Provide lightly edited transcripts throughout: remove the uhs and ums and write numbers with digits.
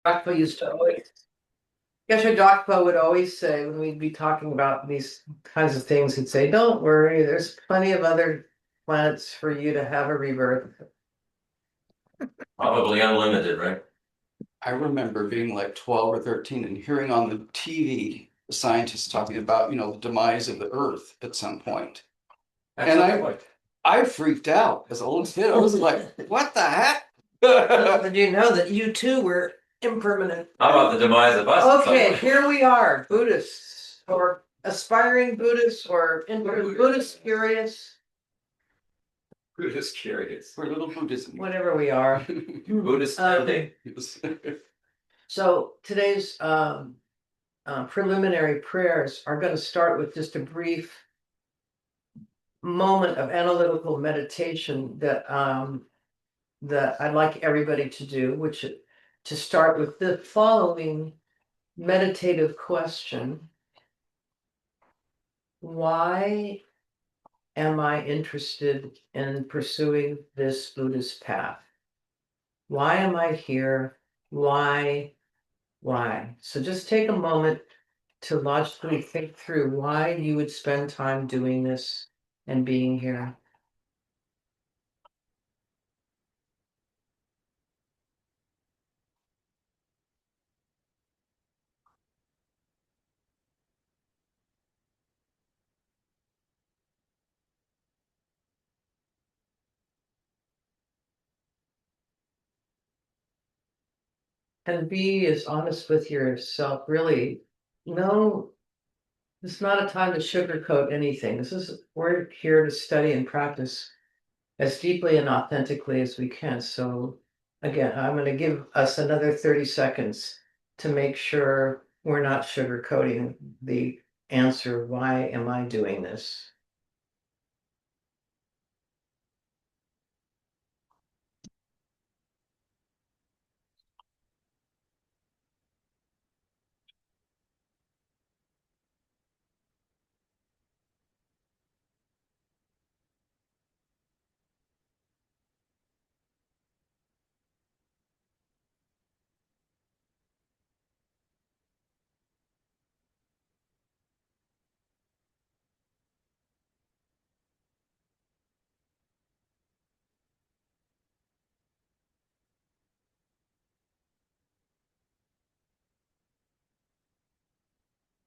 Dakpa used to always, Geshe Dakpa would always say when we'd be talking about these kinds of things, he'd say, "Don't worry, there's plenty of other planets for you to have a rebirth." Probably unlimited, right? I remember being like 12 or 13 and hearing on the TV the scientists talking about, the demise of the Earth at some point. And I freaked out as a little kid. I was like, what the heck? Did you know that you too were impermanent? How about the demise of us? Okay, here we are, Buddhists or aspiring Buddhists or Buddhist curious, Buddhist curious. For a little Buddhism. whatever we are. Buddhist thing. So today's preliminary prayers are going to start with just a brief moment of analytical meditation that I'd like everybody to do, which to start with the following meditative question. Why am I interested in pursuing this Buddhist path? Why am I here? Why? So just take a moment to logically think through why you would spend time doing this and being here. And be as honest with yourself, really. No, it's not a time to sugarcoat anything. We're here to study and practice as deeply and authentically as we can. So again, I'm going to give us another 30 seconds to make sure we're not sugarcoating the answer, why am I doing this?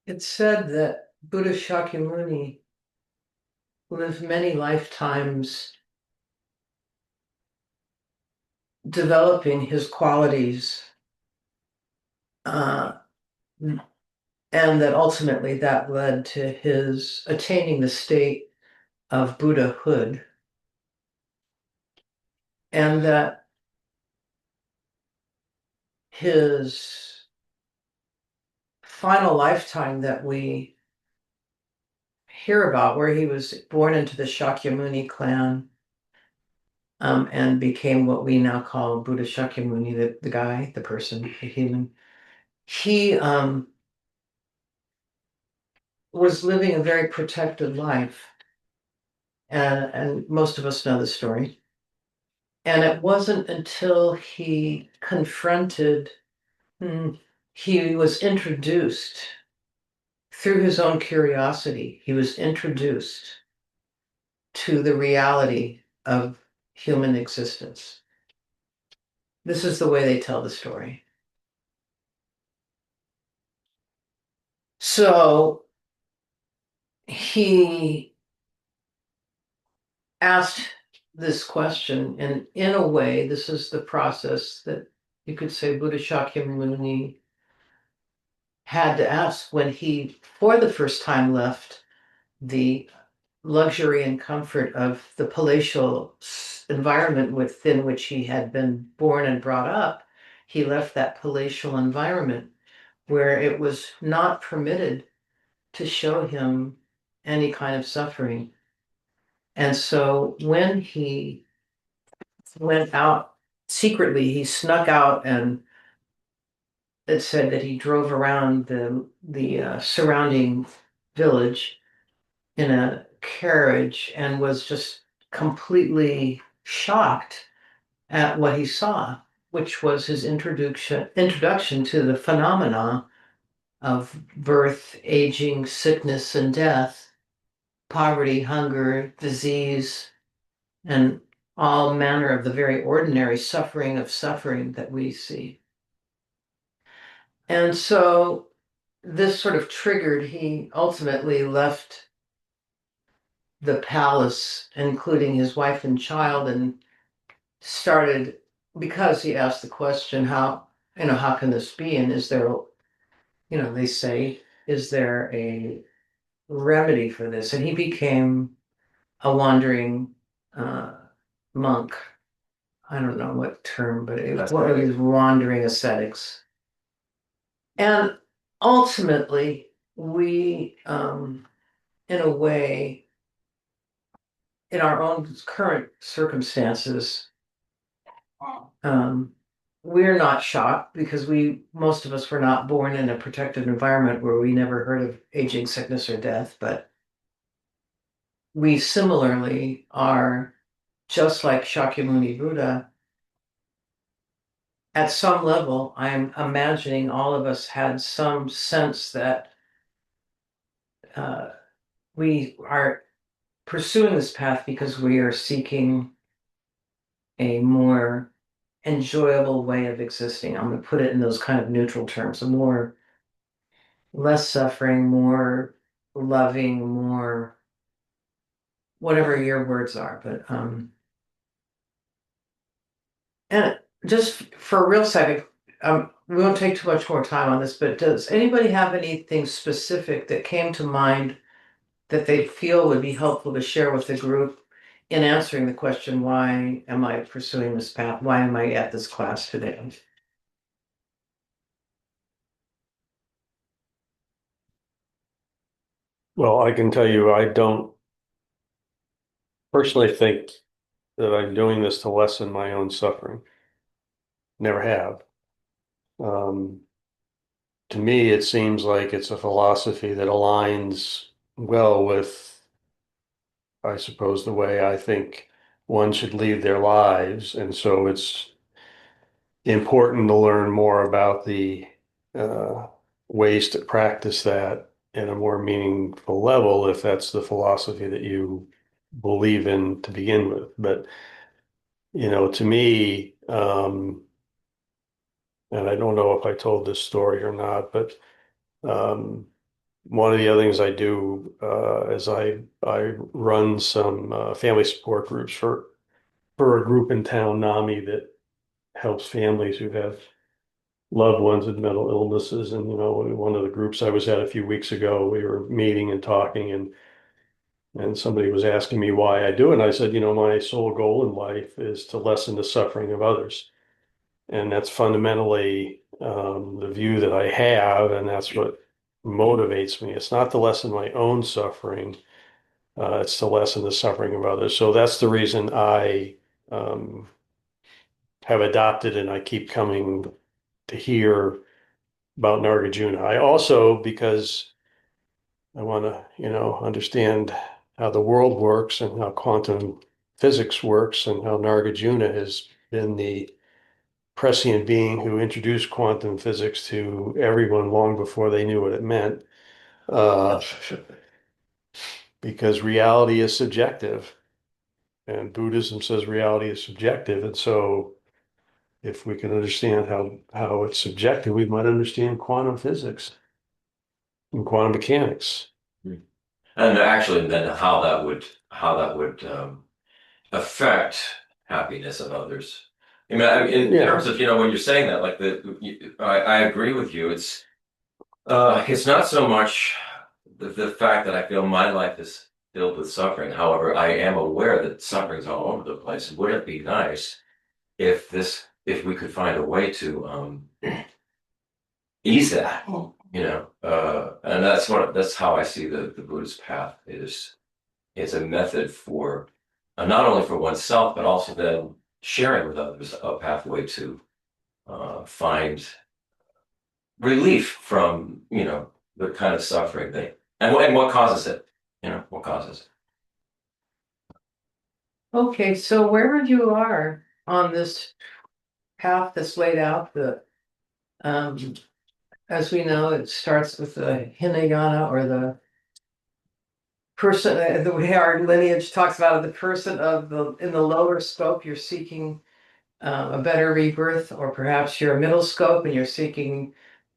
It's said that Buddha Shakyamuni lived many lifetimes developing his qualities, uh, and that ultimately that led to his attaining the state of buddhahood, and that his final lifetime that we hear about, where he was born into the Shakyamuni clan, and became what we now call Buddha Shakyamuni, the guy, the person, the human. He was living a very protected life, and most of us know the story. And it wasn't until he confronted, he was introduced through his own curiosity, he was introduced to the reality of human existence. This is the way they tell the story. So he asked this question, and in a way, this is the process that you could say Buddha Shakyamuni had to ask when he, for the first time, left the luxury and comfort of the palatial environment within which he had been born and brought up. He left that palatial environment where it was not permitted to show him any kind of suffering. And so when he went out secretly, he snuck out, and it said that he drove around the surrounding village in a carriage and was just completely shocked at what he saw. which was his introduction to the phenomena of birth, aging, sickness, and death, poverty, hunger, disease, and all manner of the very ordinary suffering of suffering that we see. And so this sort of triggered, he ultimately left the palace, including his wife and child, and started, because he asked the question, how can this be? And is there, they say, is there a remedy for this? And he became a wandering monk. I don't know what term, but it was one of these wandering ascetics. And ultimately, we, in a way, in our own current circumstances, we're not shocked because most of us were not born in a protected environment where we never heard of aging, sickness, or death, but we similarly are, just like Shakyamuni Buddha, at some level, I'm imagining all of us had some sense that we are pursuing this path because we are seeking a more enjoyable way of existing. I'm going to put it in those kind of neutral terms, less suffering, more loving, more whatever your words are. But and just for a real second, we won't take too much more time on this, but does anybody have anything specific that came to mind that they feel would be helpful to share with the group in answering the question, why am I pursuing this path? Why am I at this class today? Well, I can tell you, I don't personally think that I'm doing this to lessen my own suffering. Never have. Um, to me, it seems like it's a philosophy that aligns well with, I suppose, the way I think one should lead their lives. And so it's important to learn more about the uh, ways to practice that in a more meaningful level, if that's the philosophy that you believe in to begin with. But to me, and I don't know if I told this story or not, but um, one of the other things I do is I run some family support groups for a group in town, NAMI, that helps families who have loved ones with mental illnesses. And one of the groups I was at a few weeks ago, we were meeting and talking, and somebody was asking me why I do it. And I said, my sole goal in life is to lessen the suffering of others. And that's fundamentally the view that I have, and that's what motivates me. It's not to lessen my own suffering, it's to lessen the suffering of others. So that's the reason I um, have adopted and I keep coming to hear about Nagarjuna. I also, because I want to, understand how the world works and how quantum physics works and how Nagarjuna has been the prescient being who introduced quantum physics to everyone long before they knew what it meant. Because reality is subjective, and Buddhism says reality is subjective. And so if we can understand how it's subjective, we might understand quantum physics and quantum mechanics. And actually, then how that would affect happiness of others. In Yeah. terms of when you're saying that, like I agree with you. It's not so much the fact that I feel my life is filled with suffering. However, I am aware that suffering's all over the place. Wouldn't it be nice if we could find a way to ease that? And that's how I see the Buddhist path is. It's a method for not only for oneself, but also then sharing with others a pathway to find relief from, the kind of suffering and what causes it, what causes it. Okay, so wherever you are on this path that's laid out. As we know, it starts with the Hinayana, or the person, the way our lineage talks about it, the person of in the lower scope, you're seeking a better rebirth, or perhaps you're a middle scope and you're seeking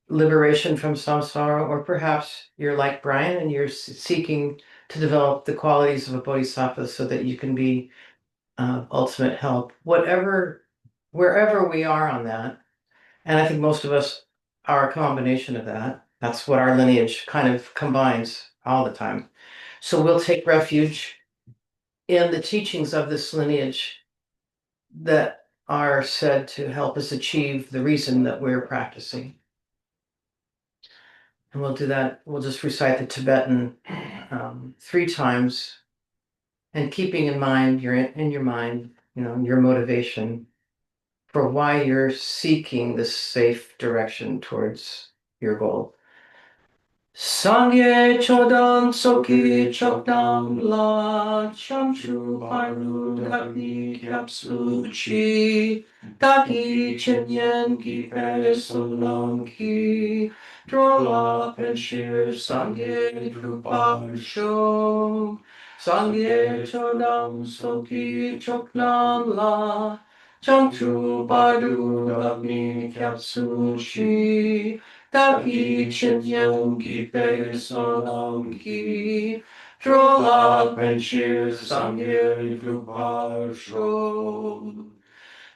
liberation from samsara, or perhaps you're like Brian and you're seeking to develop the qualities of a bodhisattva so that you can be ultimate help. Wherever we are on that, and I think most of us are a combination of that. That's what our lineage kind of combines all the time. So we'll take refuge in the teachings of this lineage that are said to help us achieve the reason that we're practicing. And we'll do that. We'll just recite the Tibetan 3 times, and keeping in mind in your mind, your motivation for why you're seeking this safe direction towards your goal. Sangye chodam soki chokdam la chamchu paru dakni kyapsu chi daki chenyen ki pesolam ki drola penshir sangye drupa sho sangye chodam soki chokdam la chamchu paru dakni kyapsu chi Daki chenyen ki pe solam ki drola penshir sangye drupa sho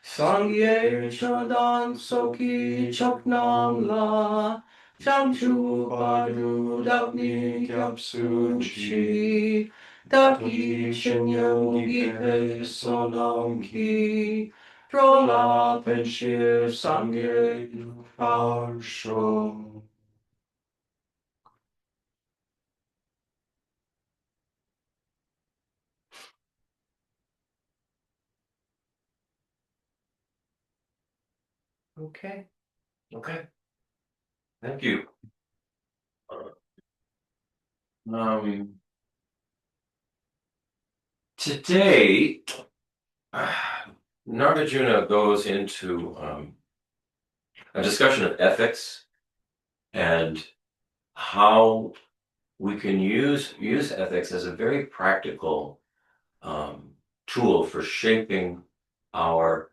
sangye chodan soki choknam la chamchu padu dakni kyapsu chi daki chenyen ki pe solam ki drola penshir sangye drupa sho. Okay. Okay. Thank you. Today, Nagarjuna goes into a discussion of ethics and how we can use ethics as a very practical tool for shaping our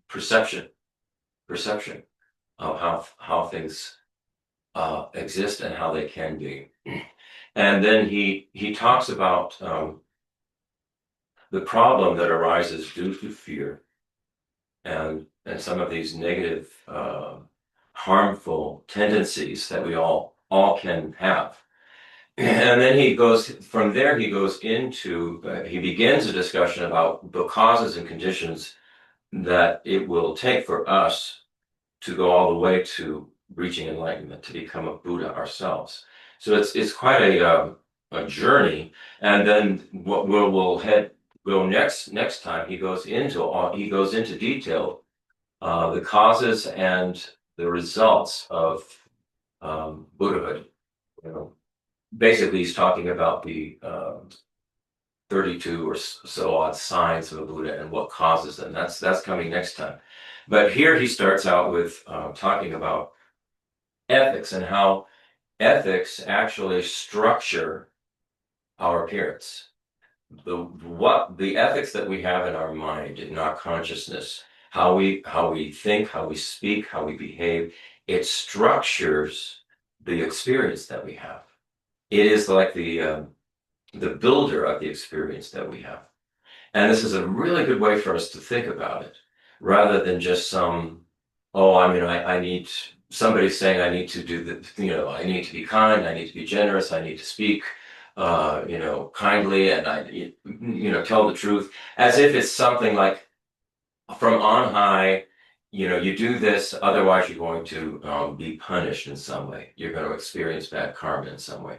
perception of how things exist and how they can be. And then he talks about the problem that arises due to fear and some of these negative harmful tendencies that we all can have. And then he goes into he begins a discussion about the causes and conditions that it will take for us to go all the way to reaching enlightenment, to become a Buddha ourselves. So it's quite a journey. And then what we'll go next time, he goes into detail the causes and the results of Buddhahood. Basically, he's talking about the 32 or so odd signs of a Buddha and what causes them. That's coming next time. But here he starts out with talking about ethics and how ethics actually structure our appearance. The ethics that we have in our mind, in our consciousness, how we think, how we speak, how we behave, it structures the experience that we have. It is like the builder of the experience that we have. And this is a really good way for us to think about it, rather than just I need somebody saying I need to do I need to be kind, I need to be generous, I need to speak, kindly, and I, tell the truth, as if it's something like from on high, you do this, otherwise you're going to be punished in some way. You're going to experience bad karma in some way.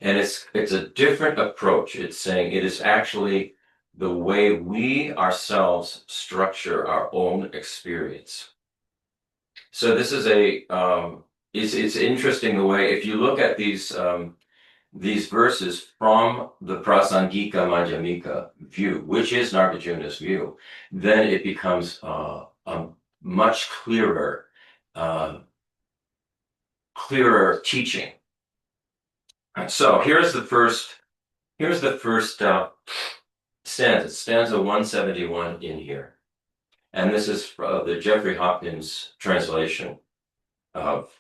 And it's a different approach. It's saying it is actually the way we ourselves structure our own experience. So this is it's interesting the way, if you look at these verses from the Prasangika Madhyamaka view, which is Nagarjuna's view, then it becomes much clearer, clearer teaching. So here's the first stanza 171 in here. And this is the Jeffrey Hopkins translation of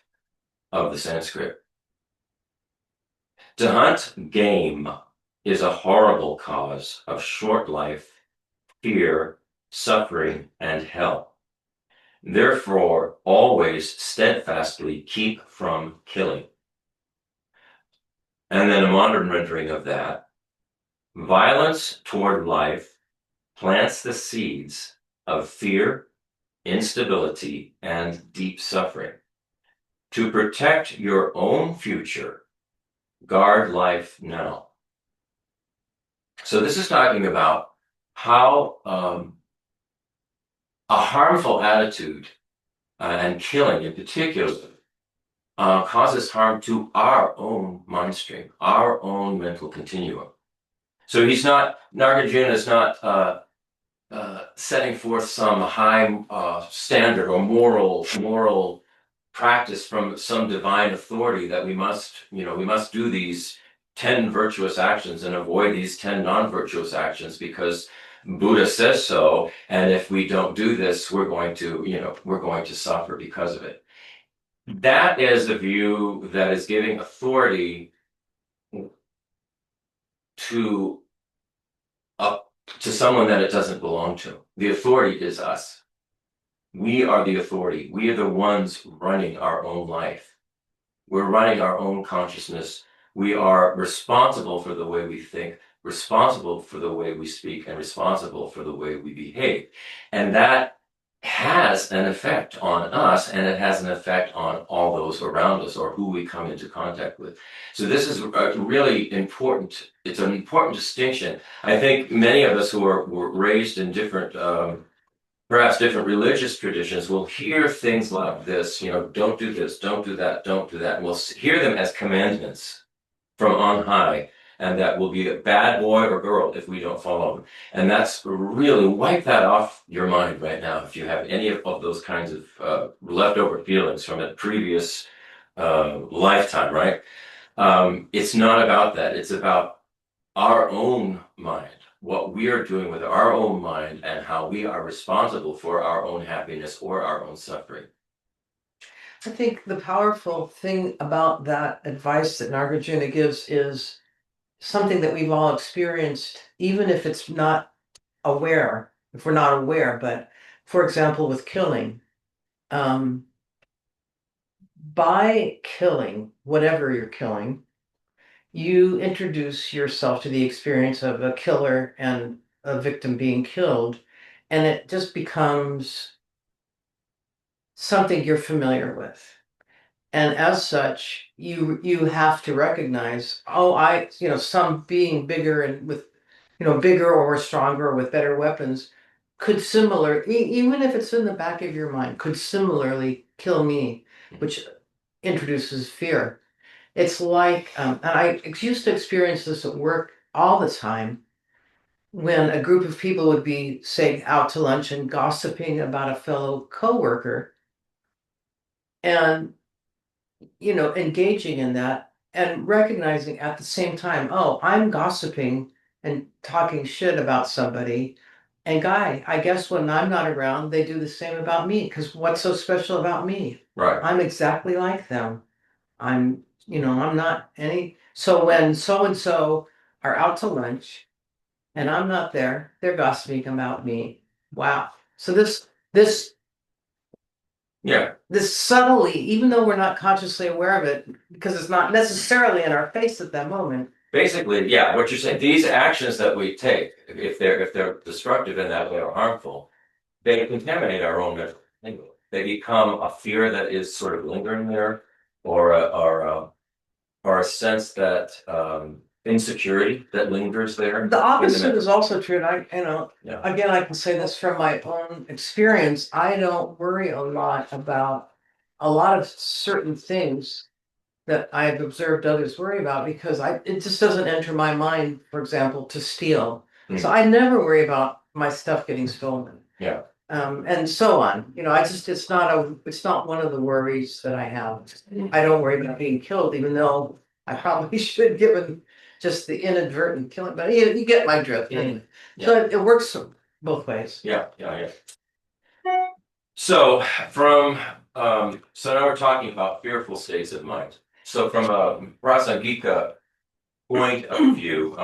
the Sanskrit. To hunt game is a horrible cause of short life, fear, suffering, and hell. Therefore, always steadfastly keep from killing. And then a modern rendering of that. Violence toward life plants the seeds of fear, instability, and deep suffering. To protect your own future, guard life now. So this is talking about how a harmful attitude and killing in particular causes harm to our own mind stream, our own mental continuum. So Nagarjuna is not setting forth some high standard or moral practice from some divine authority that we must do these 10 virtuous actions and avoid these 10 non-virtuous actions because Buddha says so, and if we don't do this, we're going to suffer because of it. That is the view that is giving authority to someone that it doesn't belong to. The authority is us. We are the authority. We are the ones running our own life. We're running our own consciousness. We are responsible for the way we think, responsible for the way we speak, and responsible for the way we behave. And that has an effect on us, and it has an effect on all those around us or who we come into contact with. So this is really important. It's an important distinction. I think many of us who were raised in different, perhaps different religious traditions will hear things like this, don't do this, don't do that, don't do that. And we'll hear them as commandments from on high. And that will be a bad boy or girl if we don't follow them. And that's really, wipe that off your mind right now if you have any of those kinds of leftover feelings from a previous lifetime, right? It's not about that. It's about our own mind, what we are doing with our own mind and how we are responsible for our own happiness or our own suffering. I think the powerful thing about that advice that Nagarjuna gives is something that we've all experienced, even if it's not aware, if we're not aware, but for example, with killing, by killing whatever you're killing, you introduce yourself to the experience of a killer and a victim being killed, and it just becomes something you're familiar with. And as such, you have to recognize, some being bigger and with, bigger or stronger or with better weapons could even if it's in the back of your mind, could similarly kill me, which introduces fear. It's like, and I used to experience this at work all the time when a group of people would be, say, out to lunch and gossiping about a fellow coworker. And engaging in that and recognizing at the same time, oh, I'm gossiping and talking shit about somebody. And guy, I guess when I'm not around, they do the same about me. Because what's so special about me? Right. I'm exactly like them. I'm not any. So when so and so are out to lunch and I'm not there, they're gossiping about me. Wow. So this subtly, even though we're not consciously aware of it, because it's not necessarily in our face at that moment. Basically, what you're saying, these actions that we take, if they're destructive in that way or harmful, they contaminate our own mental continuum. They become a fear that is sort of lingering there, or a sense that insecurity that lingers there. The opposite is also true. And again, I can say this from my own experience. I don't worry a lot about a lot of certain things that I've observed others worry about because it just doesn't enter my mind, for example, to steal. So I never worry about my stuff getting stolen. Yeah. and so on. It's not one of the worries that I have. I don't worry about being killed, even though I probably should, given just the inadvertent killing, but you get my drift anyway. So it works both ways. Yeah. So so now we're talking about fearful states of mind. So from a Prasangika point of view,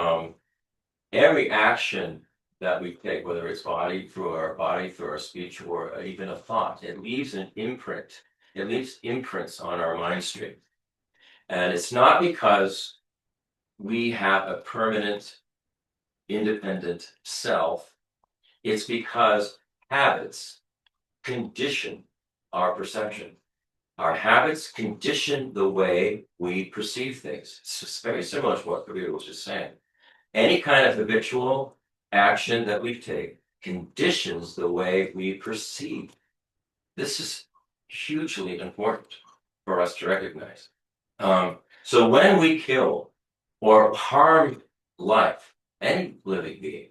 every action that we take, whether it's through our speech, or even a thought, it leaves an imprint. It leaves imprints on our mind stream. And it's not because we have a permanent, independent self. It's because habits condition our perception. Our habits condition the way we perceive things. It's just very similar to what Kabir was just saying. Any kind of habitual action that we take conditions the way we perceive. This is hugely important for us to recognize. So when we kill or harm life, any living being,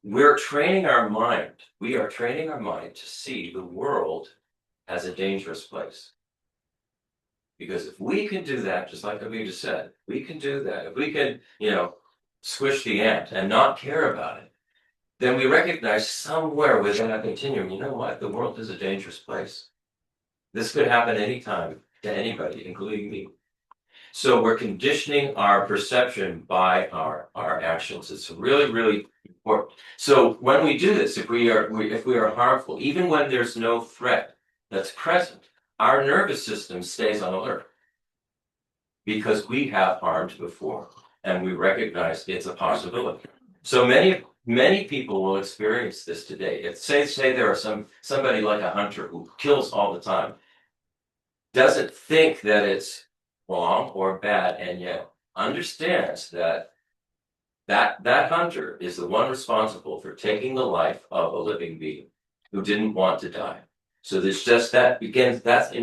we're training our mind. We are training our mind to see the world as a dangerous place. Because if we can do that, just like Abhi just said, we can do that. If we can, squish the ant and not care about it, then we recognize somewhere within that continuum, you know what? The world is a dangerous place. This could happen anytime to anybody, including me. So we're conditioning our perception by our actions. It's really, really important. So when we do this, if we are harmful, even when there's no threat that's present, our nervous system stays on alert because we have harmed before and we recognize it's a possibility. So many people will experience this today. If say there are somebody like a hunter who kills all the time, doesn't think that it's wrong or bad, and yet understands that hunter is the one responsible for taking the life of a living being who didn't want to die. So there's just that begins, that's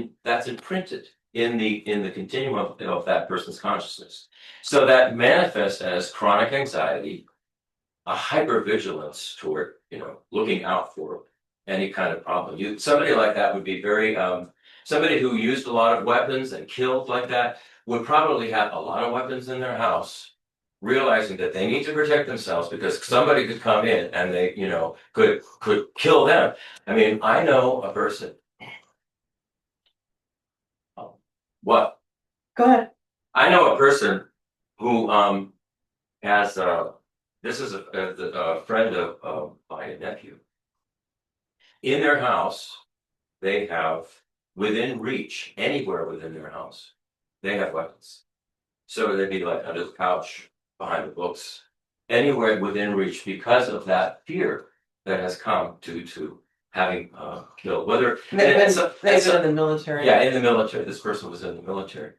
imprinted in the continuum of that person's consciousness. So that manifests as chronic anxiety, a hypervigilance toward, looking out for any kind of problem. Somebody like that would be very, somebody who used a lot of weapons and killed like that would probably have a lot of weapons in their house, realizing that they need to protect themselves because somebody could come in and they, could kill them. I mean, I know a person. What? Go ahead. I know a person who has this is a friend of my nephew. In their house, they have within reach, anywhere within their house, they have weapons. So they'd be like under the couch, behind the books, anywhere within reach because of that fear that has come to having killed. Whether They've been in the military. Yeah, in the military. This person was in the military.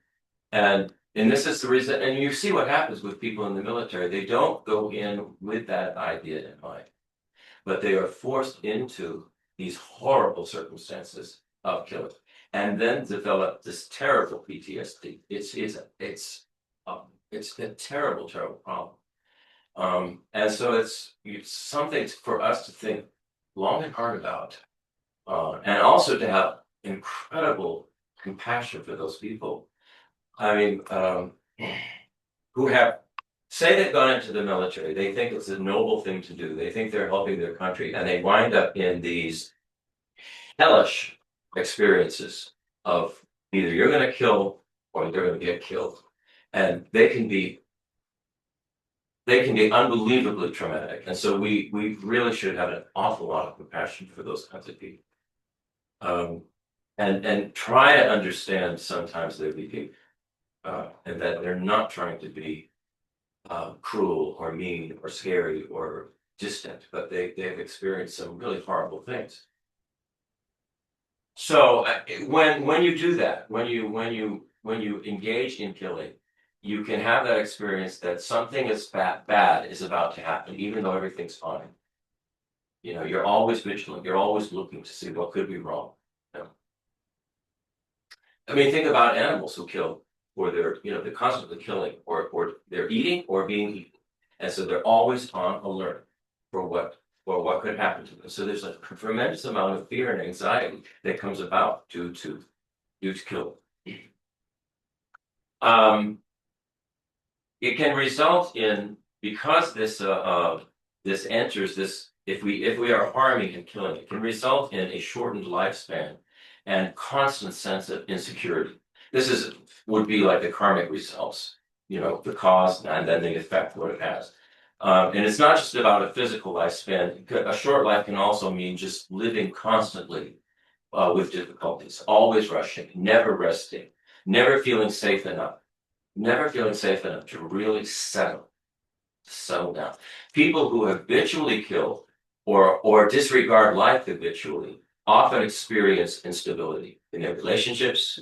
And this is the reason, and you see what happens with people in the military. They don't go in with that idea in mind, but they are forced into these horrible circumstances of killing, and then develop this terrible PTSD. It's a terrible, terrible problem. And so it's something for us to think long and hard about, and also to have incredible compassion for those people. I mean, who have, say they've gone into the military, they think it's a noble thing to do. They think they're helping their country, and they wind up in these hellish experiences of either you're going to kill or they're going to get killed. And they can be unbelievably traumatic. And so we really should have an awful lot of compassion for those kinds of people. And try to understand sometimes their behavior. And that they're not trying to be cruel or mean or scary or distant, but they've experienced some really horrible things. So when you do that, when you engage in killing, you can have that experience that something is bad is about to happen, even though everything's fine. You're always vigilant. You're always looking to see what could be wrong. I mean, think about animals who kill, or they're constantly killing, or they're eating or being eaten. And so they're always on alert for what or what could happen to them. So there's a tremendous amount of fear and anxiety that comes about due to killing. It can result in, because this enters this, if we are harming and killing, it can result in a shortened lifespan and constant sense of insecurity. This would be like the karmic results, the cause and then the effect, what it has. And it's not just about a physical lifespan. A short life can also mean just living constantly with difficulties, always rushing, never resting, never feeling safe enough to really settle down. People who habitually kill or disregard life habitually often experience instability in their relationships,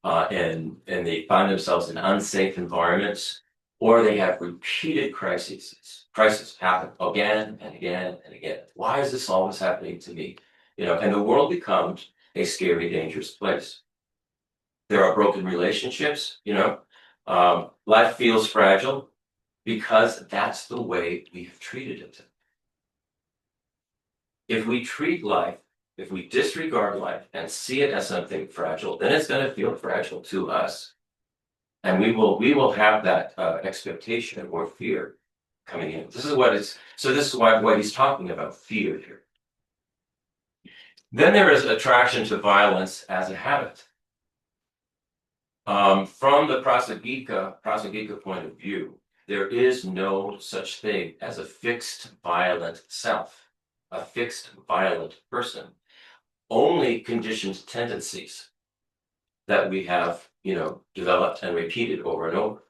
and they find themselves in unsafe environments, or they have repeated crises. Crises happen again and again and again. Why is this always happening to me? And the world becomes a scary, dangerous place. There are broken relationships, life feels fragile because that's the way we've treated it. If we treat life, if we disregard life and see it as something fragile, then it's going to feel fragile to us. And we will have that expectation or fear coming in. This is what he's talking about, fear here. Then there is attraction to violence as a habit. From the Prasangika point of view, there is no such thing as a fixed violent self, a fixed violent person. Only conditioned tendencies that we have, developed and repeated over and over.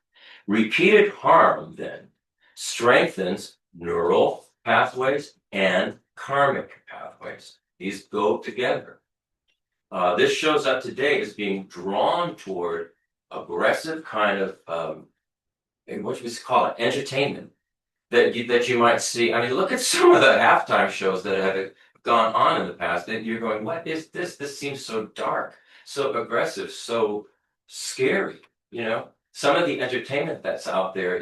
Repeated harm then strengthens neural pathways and karmic pathways. These go together. This shows up today as being drawn toward aggressive kind of, what we call it, entertainment that you might see. I mean, look at some of the halftime shows that have gone on in the past, and you're going, what is this? This seems so dark, so aggressive, so scary. Some of the entertainment that's out there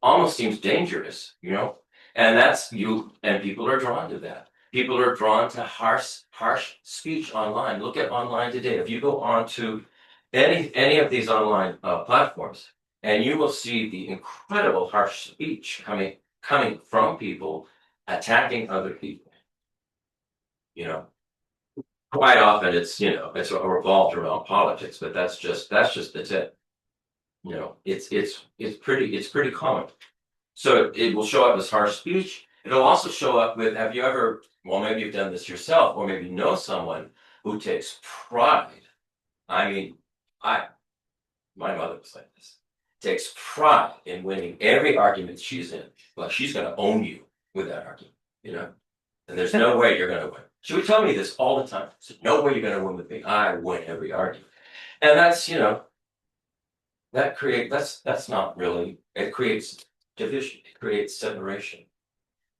almost seems dangerous, and and people are drawn to that. People are drawn to harsh speech online. Look at online today. If you go on to any of these online platforms, and you will see the incredible harsh speech coming from people attacking other people. Quite often it's revolved around politics, but that's just the tip. It's pretty common. So it will show up as harsh speech. It'll also show up with, have you ever, well, maybe you've done this yourself, or maybe you know someone who takes pride. I mean, my mother was like this. Takes pride in winning every argument she's in. Like, she's going to own you with that argument, and there's no way you're going to win. She would tell me this all the time. She said, no way you're going to win with me. I win every argument. And that's, that's not really, it creates division. It creates separation.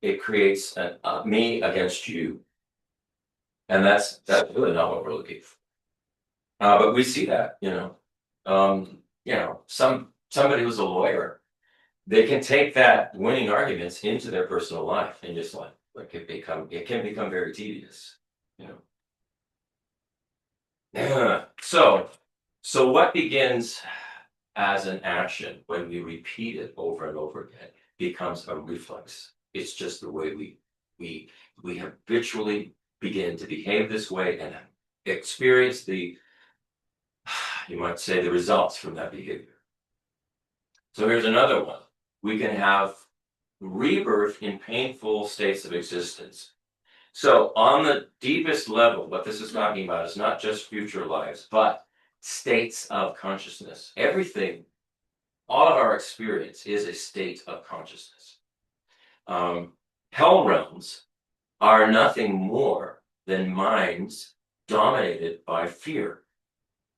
It creates me against you. And that's really not what we're looking for. But we see that, somebody who's a lawyer, they can take that winning arguments into their personal life and just like it can become very tedious, So what begins as an action when we repeat it over and over again becomes a reflex. It's just the way we habitually begin to behave this way and experience you might say, the results from that behavior. So here's another one. We can have rebirth in painful states of existence. So on the deepest level, what this is talking about is not just future lives, but states of consciousness. Everything, all of our experience is a state of consciousness. Hell realms are nothing more than minds dominated by fear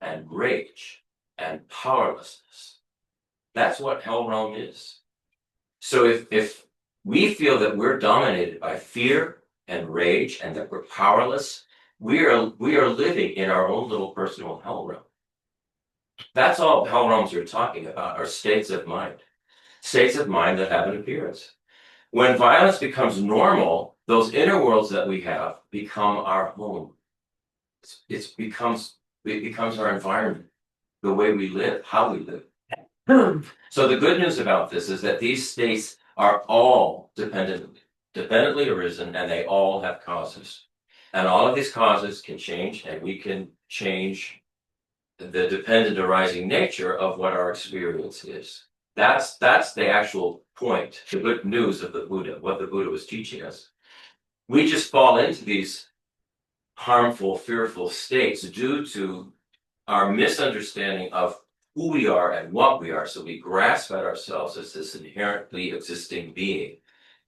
and rage and powerlessness. That's what hell realm is. So if we feel that we're dominated by fear and rage and that we're powerless, we are living in our own little personal hell realm. That's all hell realms are talking about, are states of mind that have an appearance. When violence becomes normal, those inner worlds that we have become our home. It becomes our environment, the way we live, how we live. So the good news about this is that these states are all dependently arisen, and they all have causes. And all of these causes can change, and we can change the dependent arising nature of what our experience is. That's the actual point, the good news of the Buddha, what the Buddha was teaching us. We just fall into these harmful, fearful states due to our misunderstanding of who we are and what we are. So we grasp at ourselves as this inherently existing being,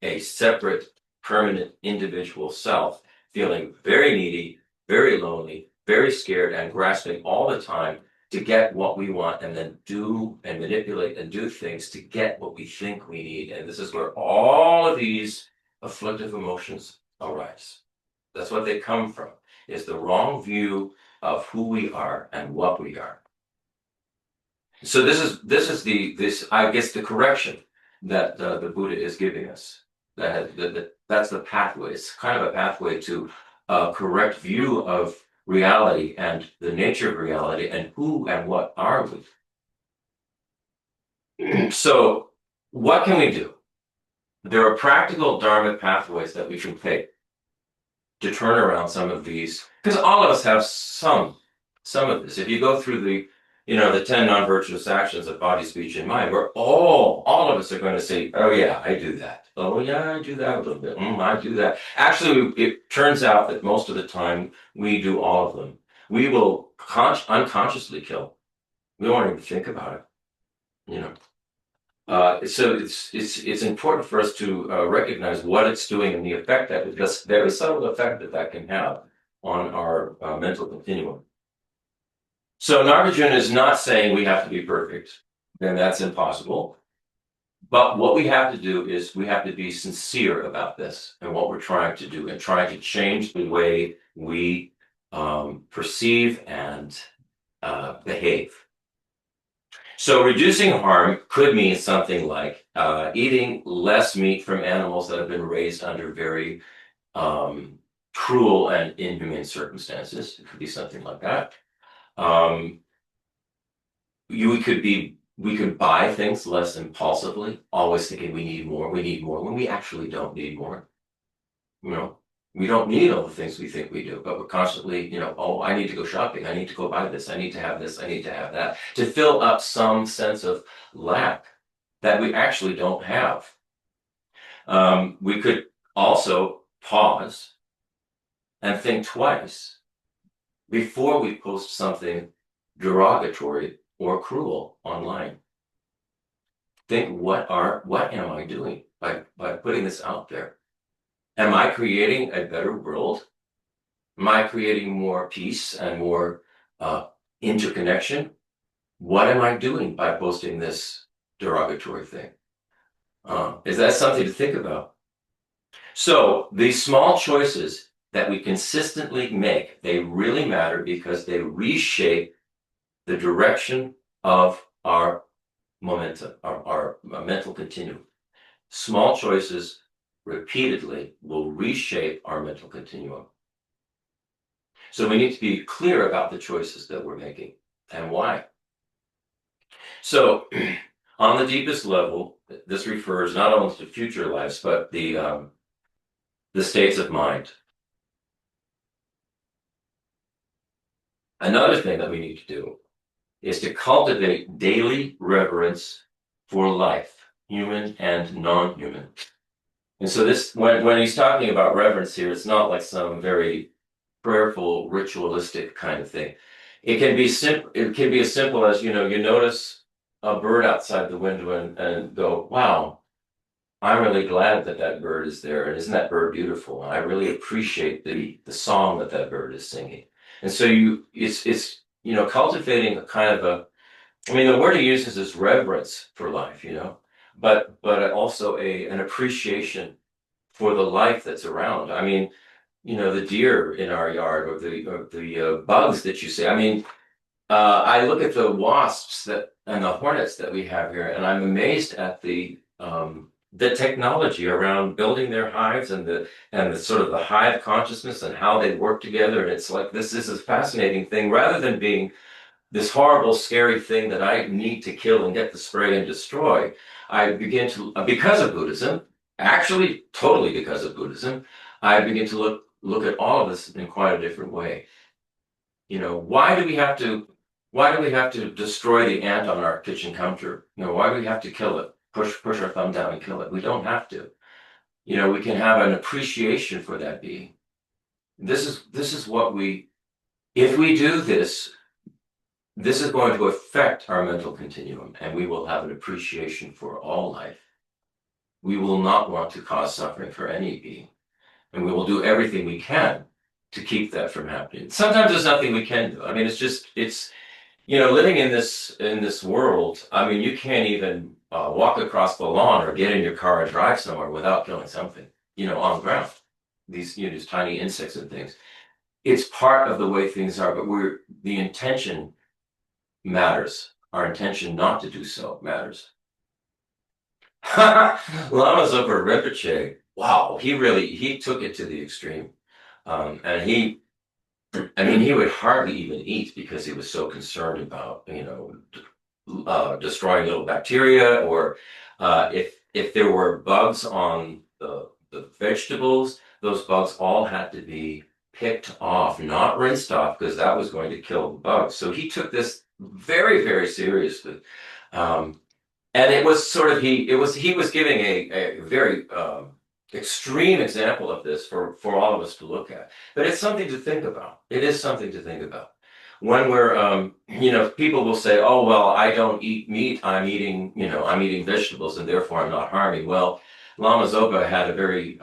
a separate, permanent, individual self, feeling very needy, very lonely, very scared, and grasping all the time to get what we want, and then do and manipulate and do things to get what we think we need. And this is where all of these afflictive emotions arise. That's what they come from, is the wrong view of who we are and what we are. So this is I guess the correction that the Buddha is giving us. That's the pathway. It's kind of a pathway to a correct view of reality and the nature of reality and who and what are we. So what can we do? There are practical Dharma pathways that we can take to turn around some of these, because all of us have some of this. If you go through the 10 non-virtuous actions of body, speech, and mind, where all of us are going to say, oh yeah, I do that. Oh yeah, I do that a little bit. I do that. Actually, it turns out that most of the time we do all of them. We will unconsciously kill. We won't even think about it. So it's important for us to recognize what it's doing and the effect that this very subtle effect that can have on our mental continuum. So Nagarjuna is not saying we have to be perfect, and that's impossible. But what we have to do is we have to be sincere about this and what we're trying to do, and trying to change the way we perceive and behave. So reducing harm could mean something like eating less meat from animals that have been raised under very cruel and inhumane circumstances. It could be something like that. We could buy things less impulsively, always thinking we need more, when we actually don't need more. We don't need all the things we think we do, but we're constantly, oh, I need to go shopping, I need to go buy this, I need to have this, I need to have that, to fill up some sense of lack that we actually don't have. We could also pause and think twice before we post something derogatory or cruel online. Think, what am I doing by putting this out there? Am I creating a better world? Am I creating more peace and more interconnection? What am I doing by posting this derogatory thing? Is that something to think about? So these small choices that we consistently make, they really matter because they reshape the direction of our momentum, our mental continuum. Small choices repeatedly will reshape our mental continuum. So we need to be clear about the choices that we're making and why. So on the deepest level, this refers not only to future lives, but the states of mind. Another thing that we need to do is to cultivate daily reverence for life, human and non-human. And so this, when he's talking about reverence here, it's not like some very prayerful, ritualistic kind of thing. It can be simple. It can be as simple as, you notice a bird outside the window and go, wow, I'm really glad that bird is there. And isn't that bird beautiful? And I really appreciate the song that bird is singing. And so it's cultivating a kind of the word he uses is reverence for life, but also an appreciation for the life that's around. The deer in our yard, or the bugs that you see. I look at the wasps and the hornets that we have here, and I'm amazed at the the technology around building their hives and the sort of the hive consciousness and how they work together. And it's like this is a fascinating thing rather than being this horrible, scary thing that I need to kill and get the spray and destroy. I begin to, because of Buddhism, actually totally because of Buddhism, I begin to look at all of this in quite a different way. You know, why do we have to destroy the ant on our kitchen counter? You know, why do we have to kill it? Push our thumb down and kill it. We don't have to. You know, we can have an appreciation for that being. This is what we, if we do this, this is going to affect our mental continuum, and we will have an appreciation for all life. We will not want to cause suffering for any being, and we will do everything we can to keep that from happening. Sometimes there's nothing we can do. I mean, it's you know, living in this world. I mean, you can't even walk across the lawn or get in your car and drive somewhere without killing something, you know, on the ground. These, you know, these tiny insects and things. It's part of the way things are, but the intention matters. Our intention not to do so matters. Lama Zopa Rinpoche, wow, he took it to the extreme. And I mean, he would hardly even eat because he was so concerned about, you know, destroying little bacteria, or if there were bugs on the vegetables, those bugs all had to be picked off, not rinsed off, because that was going to kill the bugs. So he took this very, very seriously. And it was sort of he was giving a very extreme example of this for all of us to look at. But it's something to think about. It is something to think about. When we're you know, people will say, "Oh, well, I don't eat meat. I'm eating, you know, I'm eating vegetables, and therefore I'm not harming." Well, Lama Zopa had a very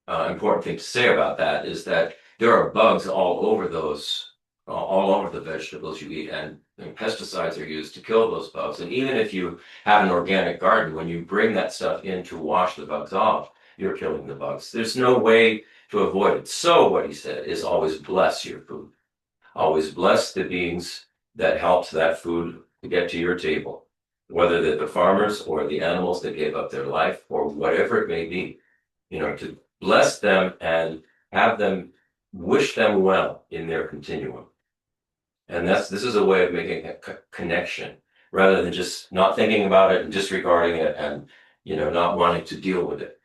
important thing to say about that, is that there are bugs all over the vegetables you eat, and pesticides are used to kill those bugs. And even if you have an organic garden, when you bring that stuff in to wash the bugs off, you're killing the bugs. There's no way to avoid it. So what he said is always bless your food. Always bless the beings that helped that food to get to your table, whether they're the farmers or the animals that gave up their life or whatever it may be. You know, to bless them and have them, wish them well in their continuum. And this is a way of making a connection rather than just not thinking about it and disregarding it and, you know, not wanting to deal with it.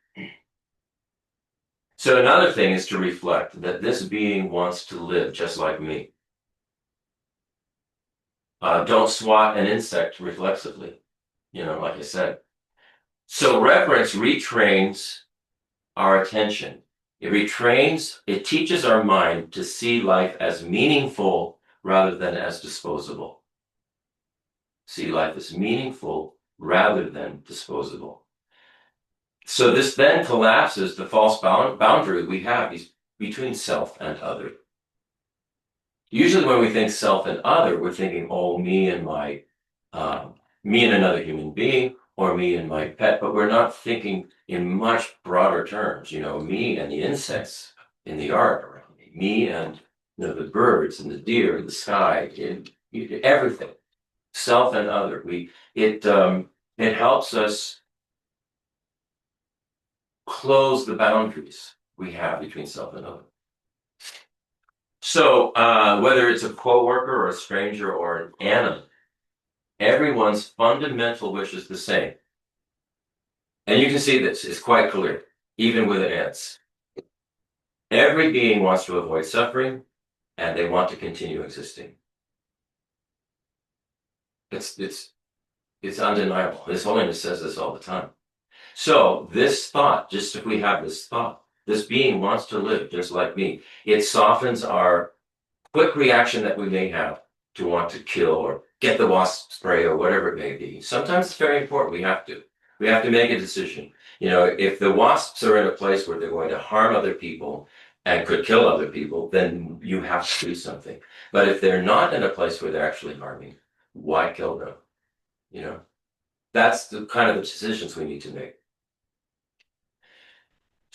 So another thing is to reflect that this being wants to live just like me. Don't swat an insect reflexively, you know, like I said. So reverence retrains our attention. It teaches our mind to see life as meaningful rather than as disposable. See life as meaningful rather than disposable. So this then collapses the false boundary we have between self and other. Usually when we think self and other, we're thinking, oh, me and another human being, or me and my pet, but we're not thinking in much broader terms, you know, me and the insects in the art around me and, you know, the birds and the deer and the sky, everything, self and other. It helps us close the boundaries we have between self and other. So whether it's a co-worker or a stranger or an animal, everyone's fundamental wish is the same. And you can see this is quite clear, even with ants. Every being wants to avoid suffering, and they want to continue existing. It's undeniable. His Holiness says this all the time. So this thought, just if we have this thought, this being wants to live just like me, it softens our quick reaction that we may have to want to kill or get the wasp spray or whatever it may be. Sometimes it's very important. We have to make a decision. You know, if the wasps are in a place where they're going to harm other people and could kill other people, then you have to do something. But if they're not in a place where they're actually harming, why kill them? You know, that's the kind of the decisions we need to make.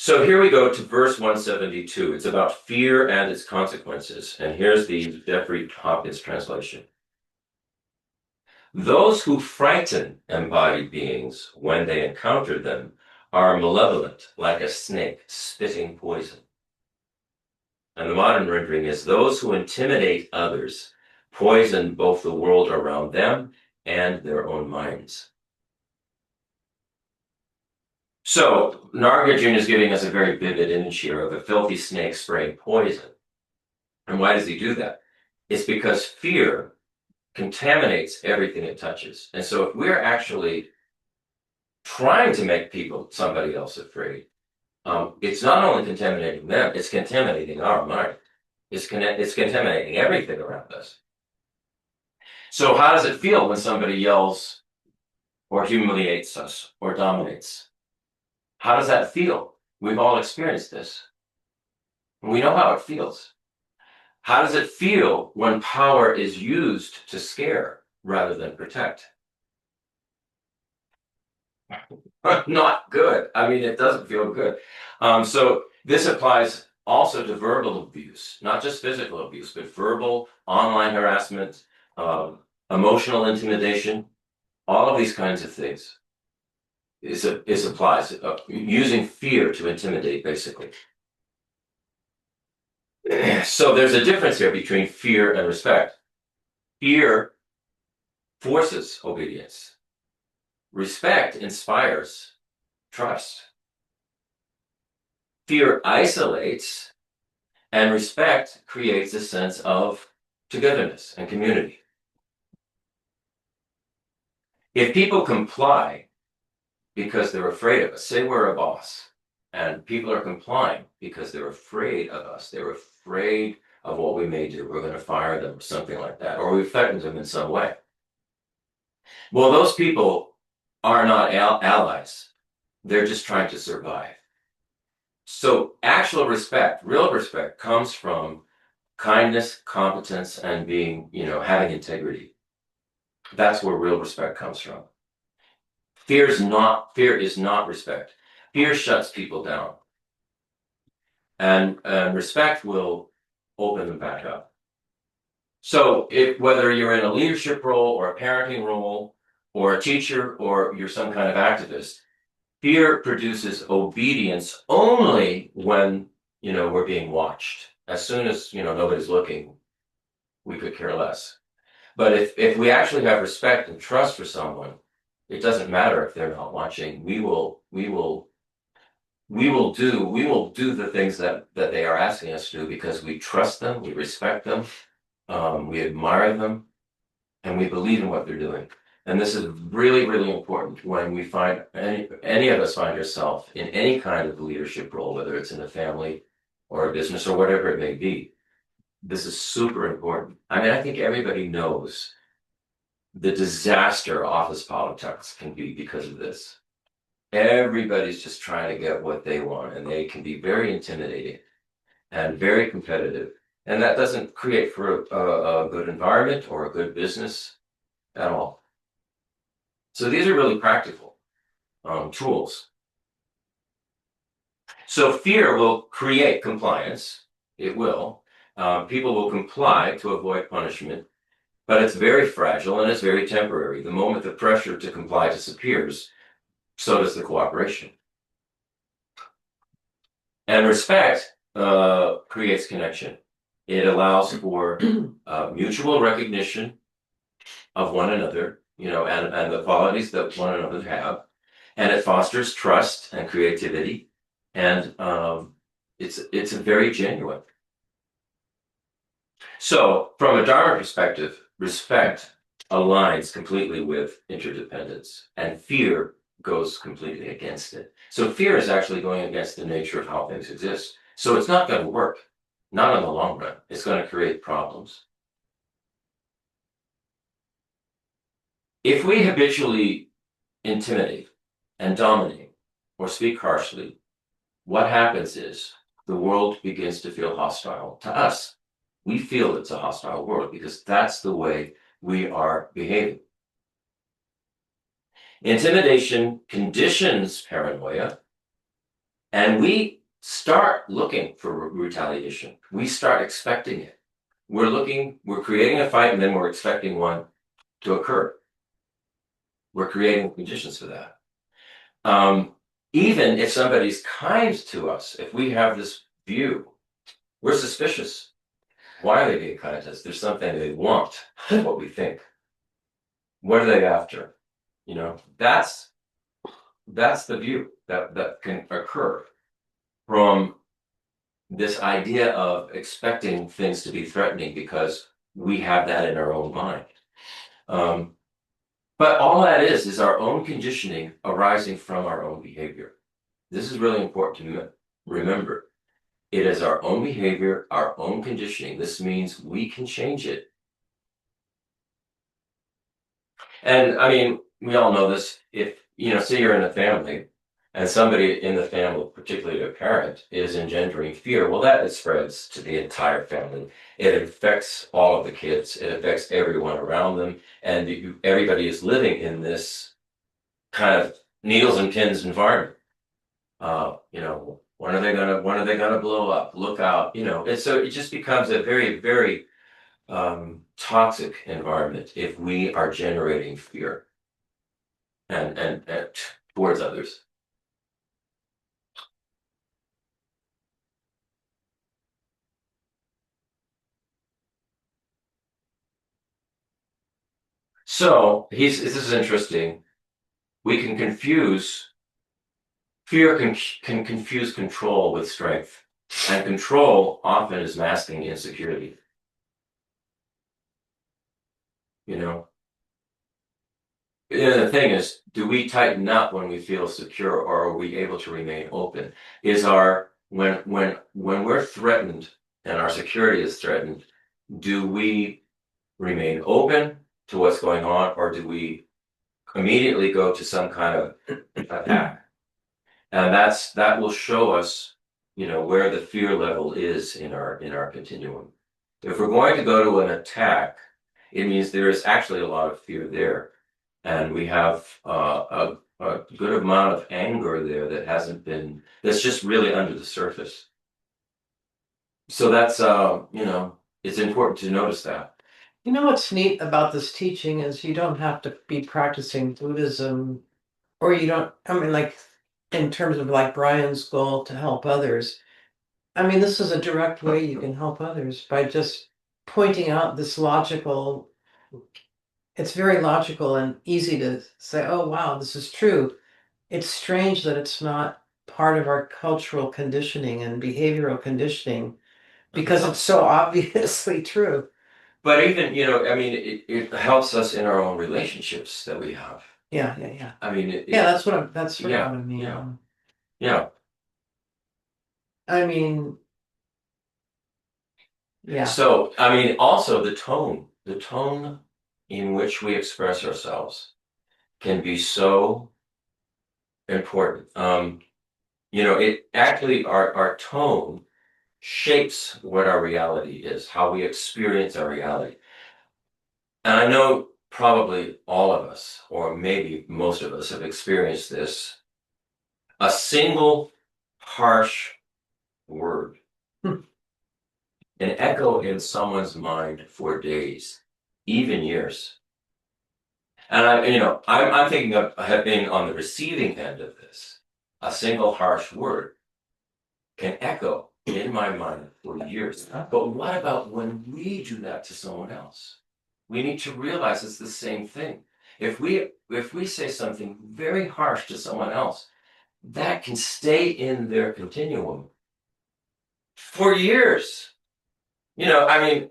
So here we go to verse 172. It's about fear and its consequences. And here's the Jeffrey Hopkins translation. Those who frighten embodied beings when they encounter them are malevolent, like a snake spitting poison. And the modern rendering is those who intimidate others poison both the world around them and their own minds. So Nagarjuna is giving us a very vivid image here of a filthy snake spraying poison. And why does he do that? It's because fear contaminates everything it touches. And so if we're actually trying to make somebody else afraid, it's not only contaminating them, it's contaminating our mind. It's contaminating everything around us. So how does it feel when somebody yells or humiliates us or dominates? How does that feel? We've all experienced this. We know how it feels. How does it feel when power is used to scare rather than protect? Not good. I mean, it doesn't feel good. So this applies also to verbal abuse, not just physical abuse, but verbal, online harassment, emotional intimidation, all of these kinds of things. It applies, using fear to intimidate, basically. So there's a difference here between fear and respect. Fear forces obedience. Respect inspires trust. Fear isolates, and respect creates a sense of togetherness and community. If people comply because they're afraid of us, say we're a boss, and people are complying because they're afraid of us, they're afraid of what we may do, we're going to fire them or something like that, or we threaten them in some way. Well, those people are not allies. They're just trying to survive. So actual respect, real respect, comes from kindness, competence, and being, having integrity. That's where real respect comes from. Fear is not respect. Fear shuts people down. And respect will open them back up. So whether you're in a leadership role or a parenting role or a teacher or you're some kind of activist, fear produces obedience only when, we're being watched. As soon as, nobody's looking, we could care less. But if we actually have respect and trust for someone, it doesn't matter if they're not watching. We will do the things that they are asking us to do because we trust them, we respect them, we admire them, and we believe in what they're doing. And this is really, really important when we find any of us find ourselves in any kind of leadership role, whether it's in a family or a business or whatever it may be. This is super important. I mean, I think everybody knows the disaster office politics can be because of this. Everybody's just trying to get what they want, and they can be very intimidating and very competitive. And that doesn't create for a good environment or a good business at all. So these are really practical tools. So fear will create compliance. It will. People will comply to avoid punishment, but it's very fragile and it's very temporary. The moment the pressure to comply disappears, so does the cooperation. And respect creates connection. It allows for mutual recognition of one another, and the qualities that one another have. And it fosters trust and creativity. And it's very genuine. So from a Dharma perspective, respect aligns completely with interdependence, and fear goes completely against it. So fear is actually going against the nature of how things exist. So it's not going to work, not in the long run. It's going to create problems. If we habitually intimidate and dominate or speak harshly, what happens is the world begins to feel hostile to us. We feel it's a hostile world because that's the way we are behaving. Intimidation conditions paranoia, and we start looking for retaliation. We start expecting it. We're creating a fight, and then we're expecting one to occur. We're creating conditions for that. Even if somebody's kind to us, if we have this view, we're suspicious. Why are they being kind to us? There's something they want, what we think. What are they after? You know, that's the view that can occur from this idea of expecting things to be threatening because we have that in our own mind. But all that is our own conditioning arising from our own behavior. This is really important to remember. It is our own behavior, our own conditioning. This means we can change it. And I mean, we all know this. If, say you're in a family and somebody in the family, particularly a parent, is engendering fear, well, that spreads to the entire family. It affects all of the kids. It affects everyone around them. And everybody is living in this kind of needles and pins environment. When are they gonna blow up? Look out, And so it just becomes a very, very toxic environment if we are generating fear and towards others. So this is interesting. We can confuse fear can confuse control with strength, and control often is masking insecurity. And the thing is, do we tighten up when we feel secure, or are we able to remain open? When we're threatened and our security is threatened, do we remain open to what's going on, or do we immediately go to some kind of attack? And that will show us, where the fear level is in our continuum. If we're going to go to an attack, it means there is actually a lot of fear there. And we have a good amount of anger there that's just really under the surface. So that's, it's important to notice that. What's neat about this teaching is you don't have to be practicing Buddhism, or like in terms of like Brian's goal to help others. This is a direct way you can help others by just pointing out this logical. It's very logical and easy to say, oh, wow, this is true. It's strange that it's not part of our cultural conditioning and behavioral conditioning because it's so obviously true. But even, it helps us in our own relationships that we have. Yeah. That's what I mean. Yeah. Yeah. So, also the tone in which we express ourselves can be so important. It actually, our tone shapes what our reality is, how we experience our reality. And I know probably all of us, or maybe most of us, have experienced this. A single harsh word, an echo in someone's mind for days, even years. And I'm thinking of have been on the receiving end of this. A single harsh word can echo in my mind for years. But what about when we do that to someone else? We need to realize it's the same thing. If we say something very harsh to someone else, that can stay in their continuum for years. How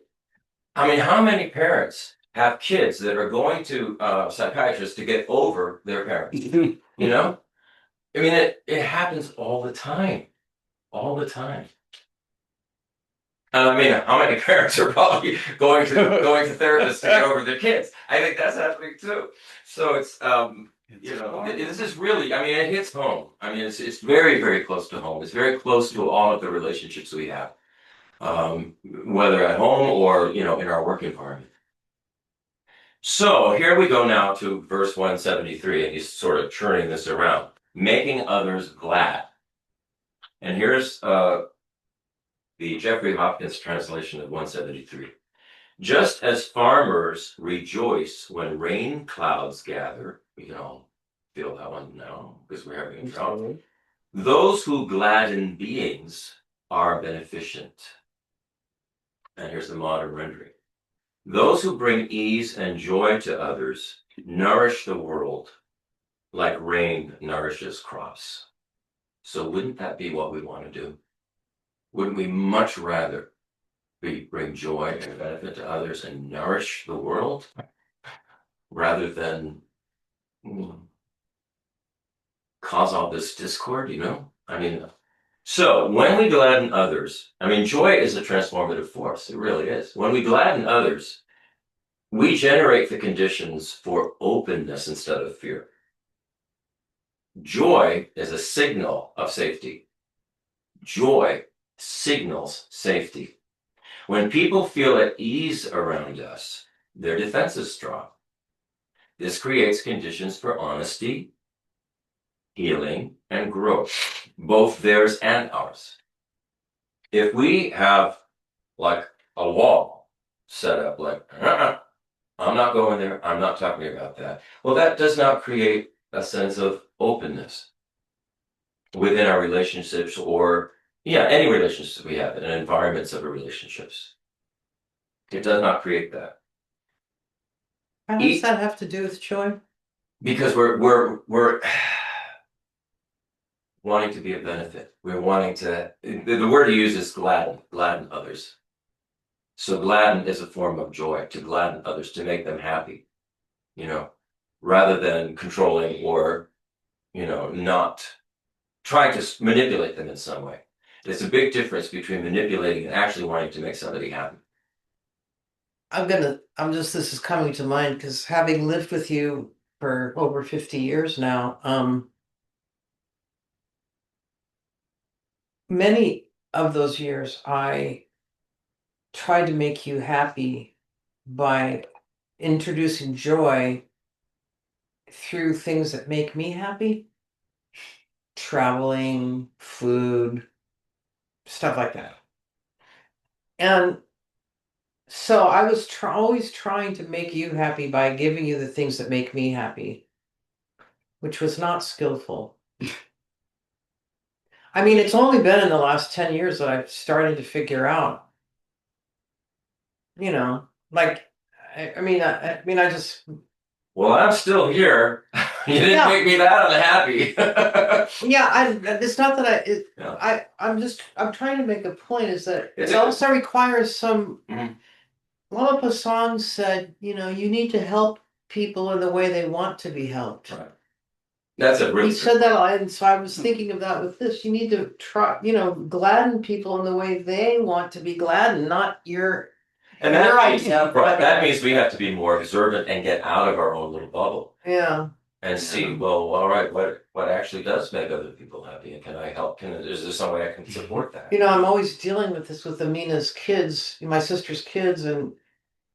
many parents have kids that are going to psychiatrists to get over their parents? It happens all the time. All the time. How many parents are probably going to therapists to get over their kids? I think that's happening too. So it's this is really, it hits home. It's very, very close to home. It's very close to all of the relationships we have, whether at home or in our work environment. So here we go now to verse 173, and he's sort of turning this around, making others glad. And here's the Jeffrey Hopkins translation of 173. Just as farmers rejoice when rain clouds gather, we can all feel that one now because we're having a drought. Those who gladden beings are beneficent. And here's the modern rendering. Those who bring ease and joy to others nourish the world like rain nourishes crops. So wouldn't that be what we want to do? Wouldn't we much rather bring joy and benefit to others and nourish the world rather than cause all this discord, I mean, so when we gladden others, I mean, joy is a transformative force. It really is. When we gladden others, we generate the conditions for openness instead of fear. Joy is a signal of safety. Joy signals safety. When people feel at ease around us, their defenses drop. This creates conditions for honesty, healing, and growth, both theirs and ours. If we have like a wall set up like, I'm not going there, I'm not talking about that. Well, that does not create a sense of openness within our relationships or, any relationships we have and environments of our relationships. It does not create that. How does that have to do with joy? Because we're wanting to be a benefit. We're wanting to, the word you use is gladden others. So gladden is a form of joy, to gladden others, to make them happy, rather than controlling or, not trying to manipulate them in some way. There's a big difference between manipulating and actually wanting to make somebody happy. This is coming to mind because having lived with you for over 50 years now, many of those years I tried to make you happy by introducing joy through things that make me happy. Traveling, food, stuff like that. And so I was always trying to make you happy by giving you the things that make me happy, which was not skillful. I mean, it's only been in the last 10 years that I've started to figure out, like, I just. Well, I'm still here. You didn't make me that unhappy. It's not that I'm trying to make a point is that it also requires some. Lama Pasang said, you need to help people in the way they want to be helped. Right. That's a really. He said that, and so I was thinking of that with this. You need to try, gladden people in the way they want to be gladdened, not your. And that means we have to be more observant and get out of our own little bubble. Yeah. And see, well, all right, what actually does make other people happy, and can I help? Is there some way I can support that? I'm always dealing with this with Amina's kids, my sister's kids, and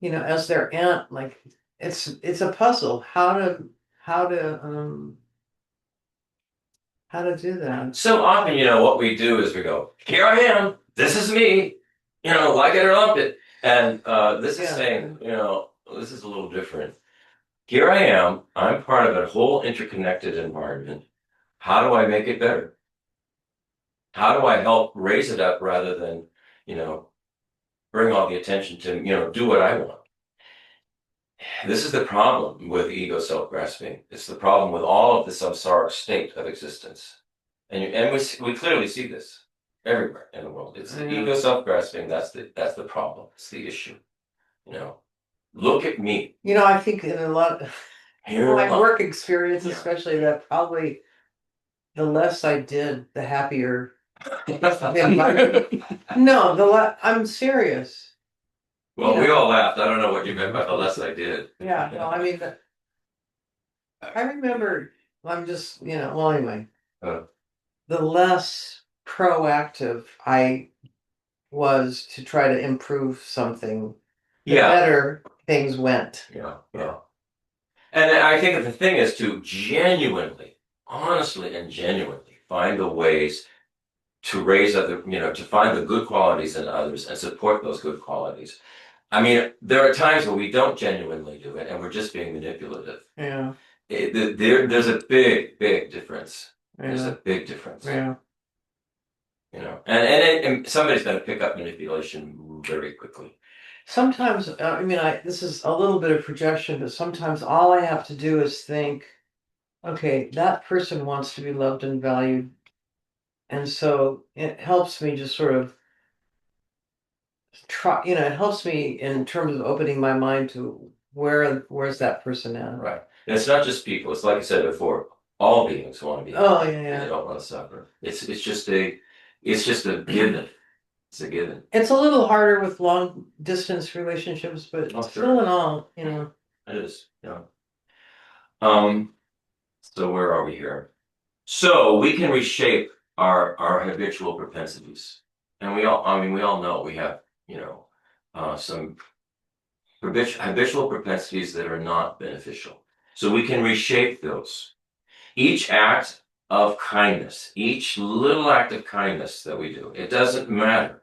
as their aunt, like it's a puzzle how to do that. So often, what we do is we go, here I am, this is me, like it or lump it. And this is saying, this is a little different. Here I am, I'm part of a whole interconnected environment. How do I make it better? How do I help raise it up rather than, bring all the attention to, do what I want? This is the problem with ego self-grasping. It's the problem with all of the samsaric state of existence. And we clearly see this everywhere in the world. It's the ego self-grasping, that's the problem. It's the issue. Look at me. I think in a lot of my work experience, especially, that probably the less I did, the happier. No, I'm serious. Well, we all laughed. I don't know what you meant by the less I did. Yeah, no, I mean, I remember, I'm just, anyway, the less proactive I was to try to improve something, the better things went. Yeah. And I think that the thing is to genuinely, honestly and genuinely find the ways to raise other, to find the good qualities in others and support those good qualities. I mean, there are times when we don't genuinely do it and we're just being manipulative. Yeah. There's a big, big difference. There's a Yeah. big difference. Yeah. You know, and somebody's going to pick up manipulation very quickly. Sometimes, I mean, this is a little bit of projection, but sometimes all I have to do is think, okay, that person wants to be loved and valued. And so it helps me just sort of try, it helps me in terms of opening my mind to where's that person at. Right. And it's not just people. It's like I said before, all beings want to be Oh, happy, yeah, and yeah. they don't want to suffer. It's just a given. It's a given. It's a little harder with long distance relationships, but Oh, sure. still in all, It is. So where are we here? So we can reshape our habitual propensities. And we all know we have, some habitual propensities that are not beneficial. So we can reshape those. Each act of kindness, each little act of kindness that we do, it doesn't matter.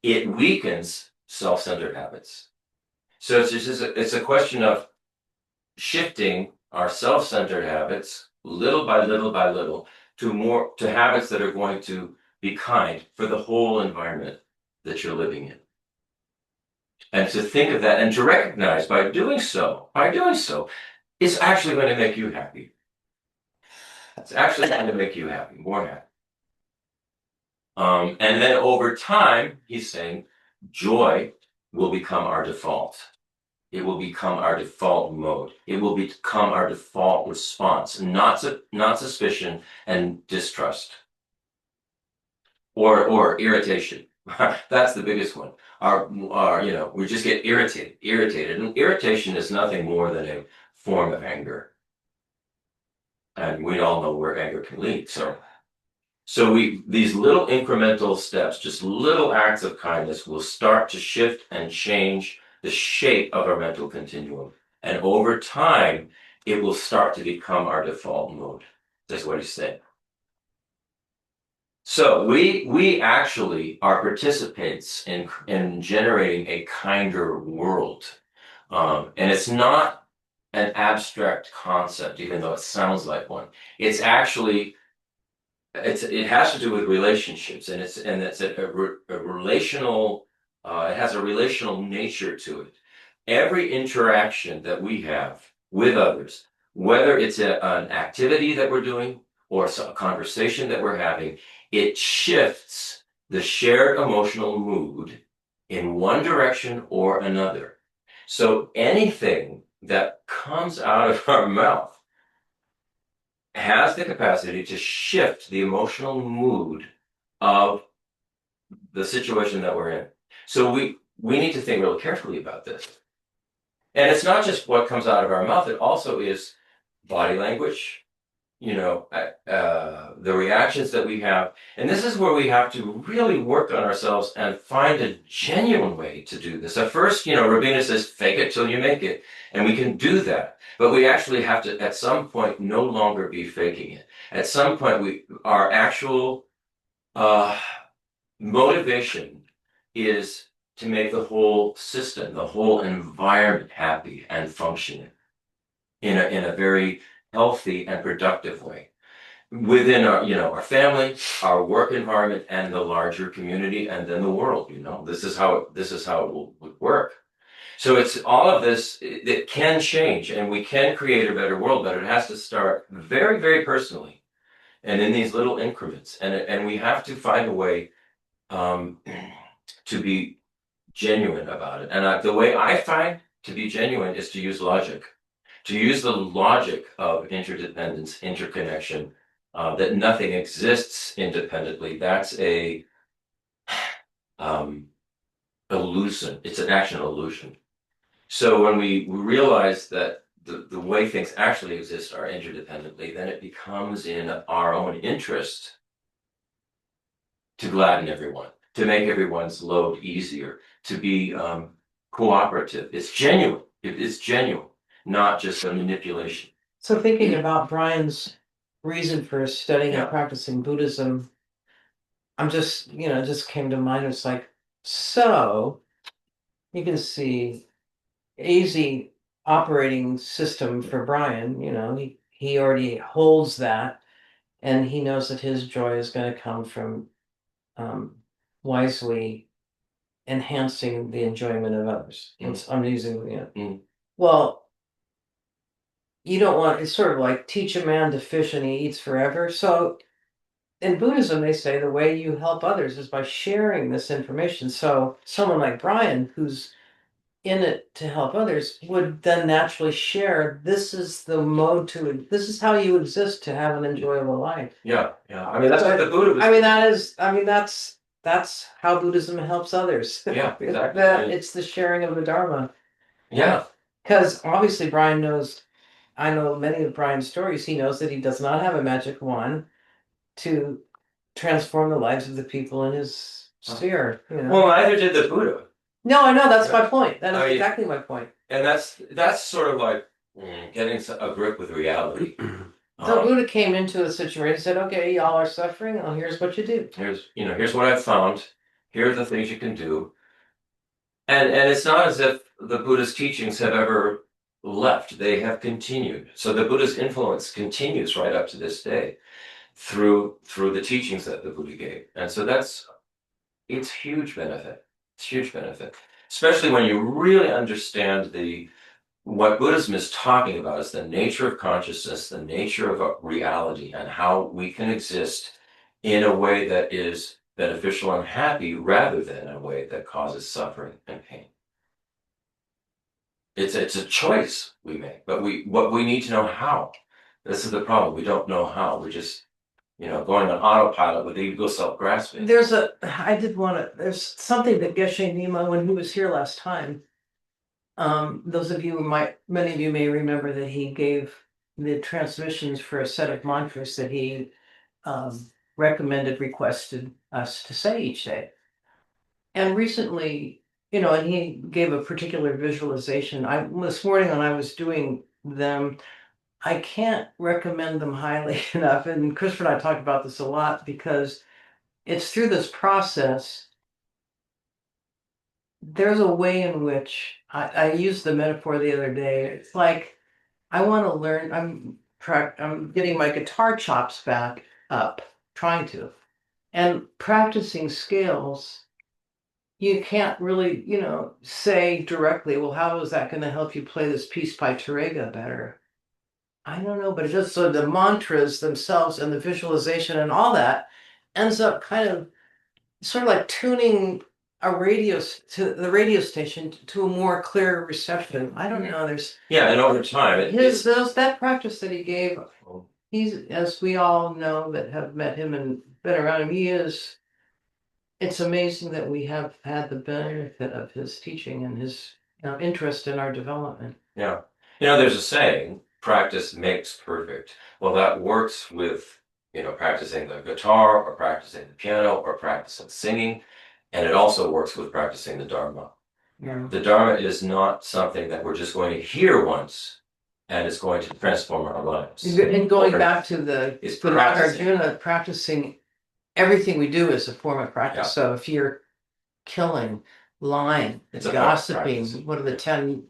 It weakens self-centered habits. So it's a question of shifting our self-centered habits little by little by little to habits that are going to be kind for the whole environment that you're living in. And to think of that and to recognize by doing so, it's actually going to make you happy. It's actually going to make you happy, more happy. And then over time, he's saying, joy will become our default. It will become our default mode. It will become our default response, not suspicion and distrust or irritation. That's the biggest one. We just get irritated, and irritation is nothing more than a form of anger. And we all know where anger can lead. So these little incremental steps, just little acts of kindness, will start to shift and change the shape of our mental continuum. And over time, it will start to become our default mode. That's what he's saying. So we actually are participants in generating a kinder world. And it's not an abstract concept, even though it sounds like one. It's actually it has to do with relationships, and it's a relational. It has a relational nature to it. Every interaction that we have with others, whether it's an activity that we're doing or a conversation that we're having, it shifts the shared emotional mood in one direction or another. So anything that comes out of our mouth has the capacity to shift the emotional mood of the situation that we're in. So we need to think really carefully about this. And it's not just what comes out of our mouth, it also is body language, the reactions that we have. And this is where we have to really work on ourselves and find a genuine way to do this. At first, Rabina says, fake it till you make it. And we can do that. But we actually have to, at some point, no longer be faking it. At some point, our actual motivation is to make the whole system, the whole environment happy and functioning in a very healthy and productive way within our family, our work environment, and the larger community, and then the world. This is how it will work. So it's all of this that can change, and we can create a better world, but it has to start very, very personally, and in these little increments. And we have to find a way to be genuine about it. And the way I find to be genuine is to use logic. To use the logic of interdependence, interconnection, that nothing exists independently. That's a illusion. It's an action illusion. So when we realize that the way things actually exist are interdependently, then it becomes in our own interest to gladden everyone, to make everyone's load easier, to be cooperative. It's genuine. It is genuine, not just a manipulation. So thinking about Brian's reason for studying Yeah. and practicing Buddhism, I'm just, it just came to mind. It's like, so you can see easy operating system for Brian. He already holds that, and he knows that his joy is going to come from wisely enhancing the enjoyment of others. I'm using. Well, you don't want, it's sort of like teach a man to fish and he eats forever. So in Buddhism, they say the way you help others is by sharing this information. So someone like Brian, who's in it to help others, would then naturally share, this is the mode to, this is how you exist to have an enjoyable life. Yeah, yeah. I mean, that's what the Buddha was. That's how Buddhism helps others. Yeah, exactly. It's the sharing of the Dharma. Yeah. Because obviously Brian knows, I know many of Brian's stories, he knows that he does not have a magic wand to transform the lives of the people in his sphere. Well, neither did the Buddha. No, I know, that's my point. That is exactly my point. And that's sort of like getting a grip with reality. So Buddha came into a situation and said, okay, y'all are suffering, well, here's what you do. Here's what I've found. Here are the things you can do. And it's not as if the Buddha's teachings have ever left. They have continued. So the Buddha's influence continues right up to this day through the teachings that the Buddha gave. And so it's huge benefit. It's huge benefit. Especially when you really understand what Buddhism is talking about is the nature of consciousness, the nature of reality, and how we can exist in a way that is beneficial and happy rather than a way that causes suffering and pain. It's a choice we make, but we need to know how. This is the problem. We don't know how. We're just going on autopilot with ego self-grasping. There's something that Geshe Nima, when he was here last time, many of you may remember that he gave the transmissions for a set of mantras that he requested us to say each day. And recently, and he gave a particular visualization. This morning when I was doing them, I can't recommend them highly enough. And Christopher and I talked about this a lot because it's through this process. There's a way in which I used the metaphor the other day. It's like I want to learn. I'm getting my guitar chops back up, trying to, and practicing scales. You can't really, say directly, well, how is that going to help you play this piece by Terega better? I don't know, but it just so the mantras themselves and the visualization and all that ends up kind of sort of like tuning the radio station to a more clear reception. I don't know. And over time, that practice that he gave. He's, as we all know that have met him and been around him, it's amazing that we have had the benefit of his teaching and his interest in our development. Yeah. There's a saying, practice makes perfect. Well, that works with, practicing the guitar or practicing the piano or practicing singing. And it also works with practicing the Dharma. Yeah. The Dharma is not something that we're just going to hear once and it's going to transform our lives. And going back to the Nagarjuna, practicing everything we do is a form of practice. Yeah. So if you're killing, lying, gossiping, what are the 10,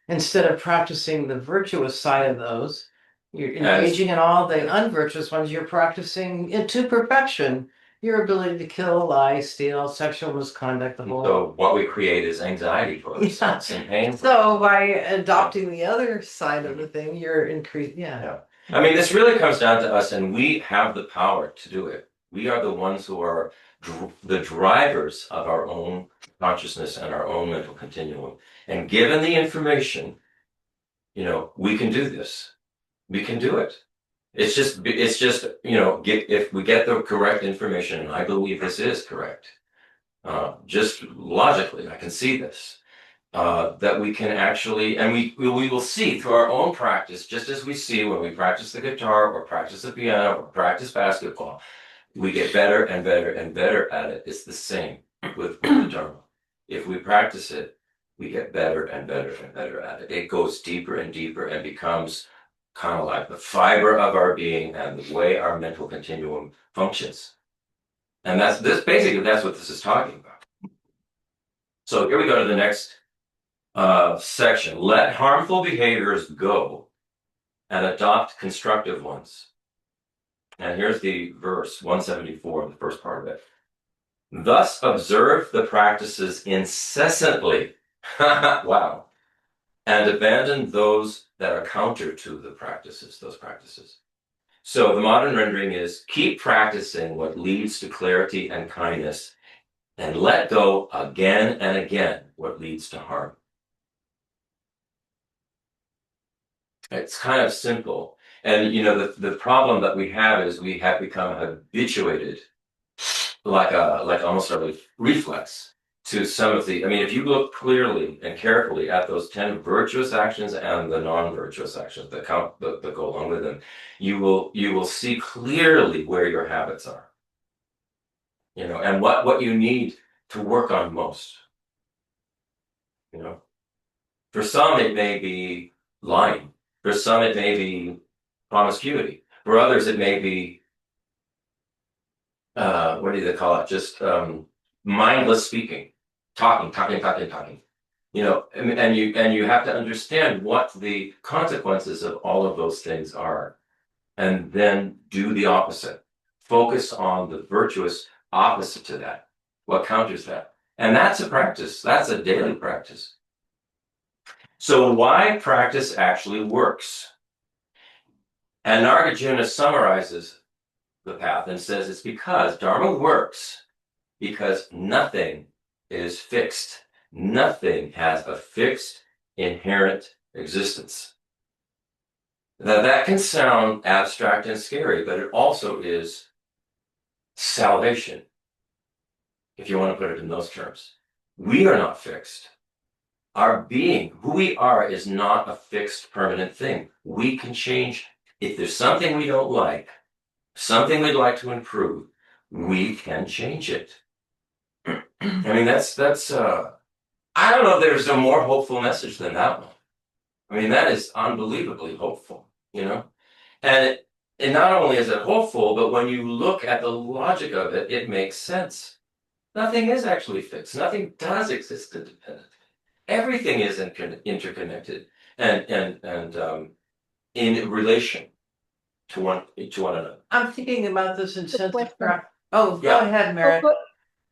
instead of practicing the virtuous side of those, you're engaging in all the unvirtuous ones, you're practicing into perfection your ability to kill, lie, steal, sexual misconduct, the whole. So what we create is anxiety for ourselves and pain. So by adopting the other side of the thing, you're increasing. Yeah. I mean, this really comes down to us, and we have the power to do it. We are the ones who are the drivers of our own consciousness and our own mental continuum. And given the information, we can do this. We can do it. It's just, if we get the correct information, and I believe this is correct, just logically, I can see this, that we can actually, and we will see through our own practice, just as we see when we practice the guitar or practice the piano or practice basketball, we get better and better and better at it. It's the same with the Dharma. If we practice it, we get better and better and better at it. It goes deeper and deeper and becomes kind of like the fiber of our being and the way our mental continuum functions. And that's what this is talking about. So here we go to the next section. Let harmful behaviors go and adopt constructive ones. And here's the verse 174, the first part of it. Thus observe the practices incessantly. Wow. And abandon those that are counter to the practices, those practices. So the modern rendering is keep practicing what leads to clarity and kindness, and let go again and again what leads to harm. It's kind of simple. And the problem that we have is we have become habituated, like almost a reflex to some of the, I mean, if you look clearly and carefully at those 10 virtuous actions and the non-virtuous actions that go along with them, you will see clearly where your habits are, and what you need to work on most. For some it may be lying. For some it may be promiscuity. For others it may be what do they call it? Just mindless speaking, talking. And you have to understand what the consequences of all of those things are, and then do the opposite. Focus on the virtuous opposite to that. What counters that? And that's a practice. That's a daily practice. So why practice actually works? And Nagarjuna summarizes the path and says it's because Dharma works because nothing is fixed. Nothing has a fixed inherent existence. Now that can sound abstract and scary, but it also is salvation, if you want to put it in those terms. We are not fixed. Our being, who we are, is not a fixed permanent thing. We can change. If there's something we don't like, something we'd like to improve, we can change it. I mean, that's I don't know if there's a more hopeful message than that one. I mean, that is unbelievably hopeful, And not only is it hopeful, but when you look at the logic of it, it makes sense. Nothing is actually fixed. Nothing does exist independently. Everything is interconnected and in relation to one another. I'm thinking about this in sense of question. Oh, go Yeah. ahead, Mary.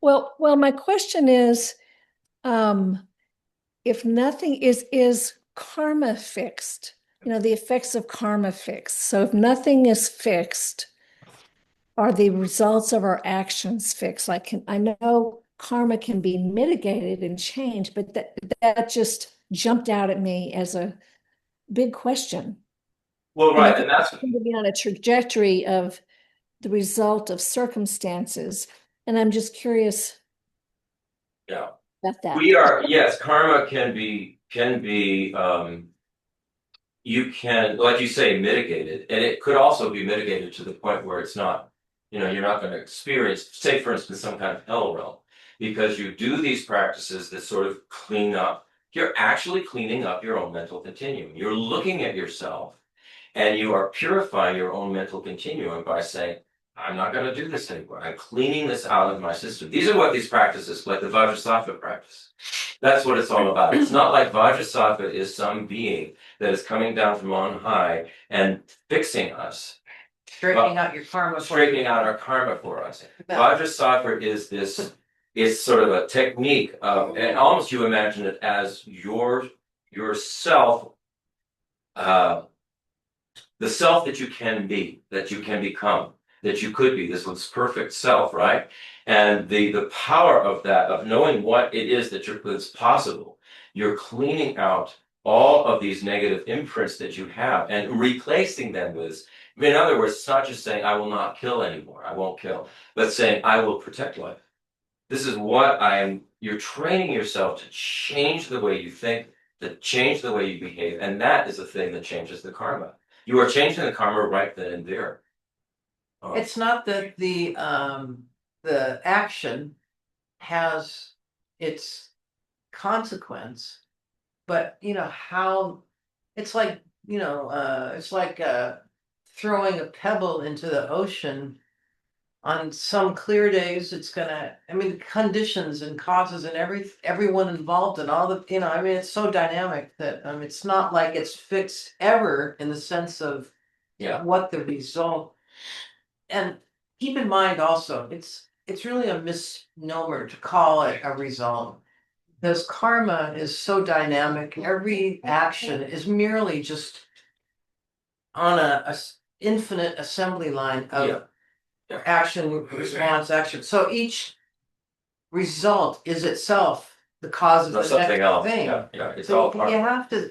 Well, my question is, if nothing is karma fixed, the effects of karma fixed. So if nothing is fixed, are the results of our actions fixed? I know karma can be mitigated and changed, but that just jumped out at me as a big question. Well, right, and that's to be on a trajectory of the result of circumstances, and I'm just curious about that. we are, yes, karma can be you can, like you say, mitigate it, and it could also be mitigated to the point where it's not, you're not going to experience, say for instance, some kind of hell realm, because you do these practices that sort of clean up. You're actually cleaning up your own mental continuum. You're looking at yourself and you are purifying your own mental continuum by saying, I'm not going to do this anymore. I'm cleaning this out of my system. These are what these practices, like the Vajrasattva practice. That's what it's all about. It's not like Vajrasattva is some being that is coming down from on high and fixing us. Straightening out your karma. Straightening out our karma for us. Yeah. Vajrasattva is this, it's sort of a technique of, and almost you imagine it as yourself, the self that you can be, that you can become, that you could be, this perfect self, right? And the power of that, of knowing what it is that's possible, you're cleaning out all of these negative imprints that you have and replacing them with, in other words, it's not just saying, I will not kill anymore, I won't kill, but saying, I will protect life. This is what you're training yourself to change the way you think, to change the way you behave, and that is the thing that changes the karma. You are changing the karma right then and there. It's not that the action has its consequence, but how it's like throwing a pebble into the ocean on some clear days, it's gonna, I mean, conditions and causes and everyone involved and all the, I mean, it's so dynamic that, it's not like it's fixed ever in the sense of Yeah. what the result. And keep in mind also, it's really a misnomer to call it a result. Because karma is so dynamic, every action is merely just on infinite assembly line of Yeah. Yeah. action, response, action. So each result is itself the cause of That's the something next else. thing. Yeah. Yeah. It's all So part.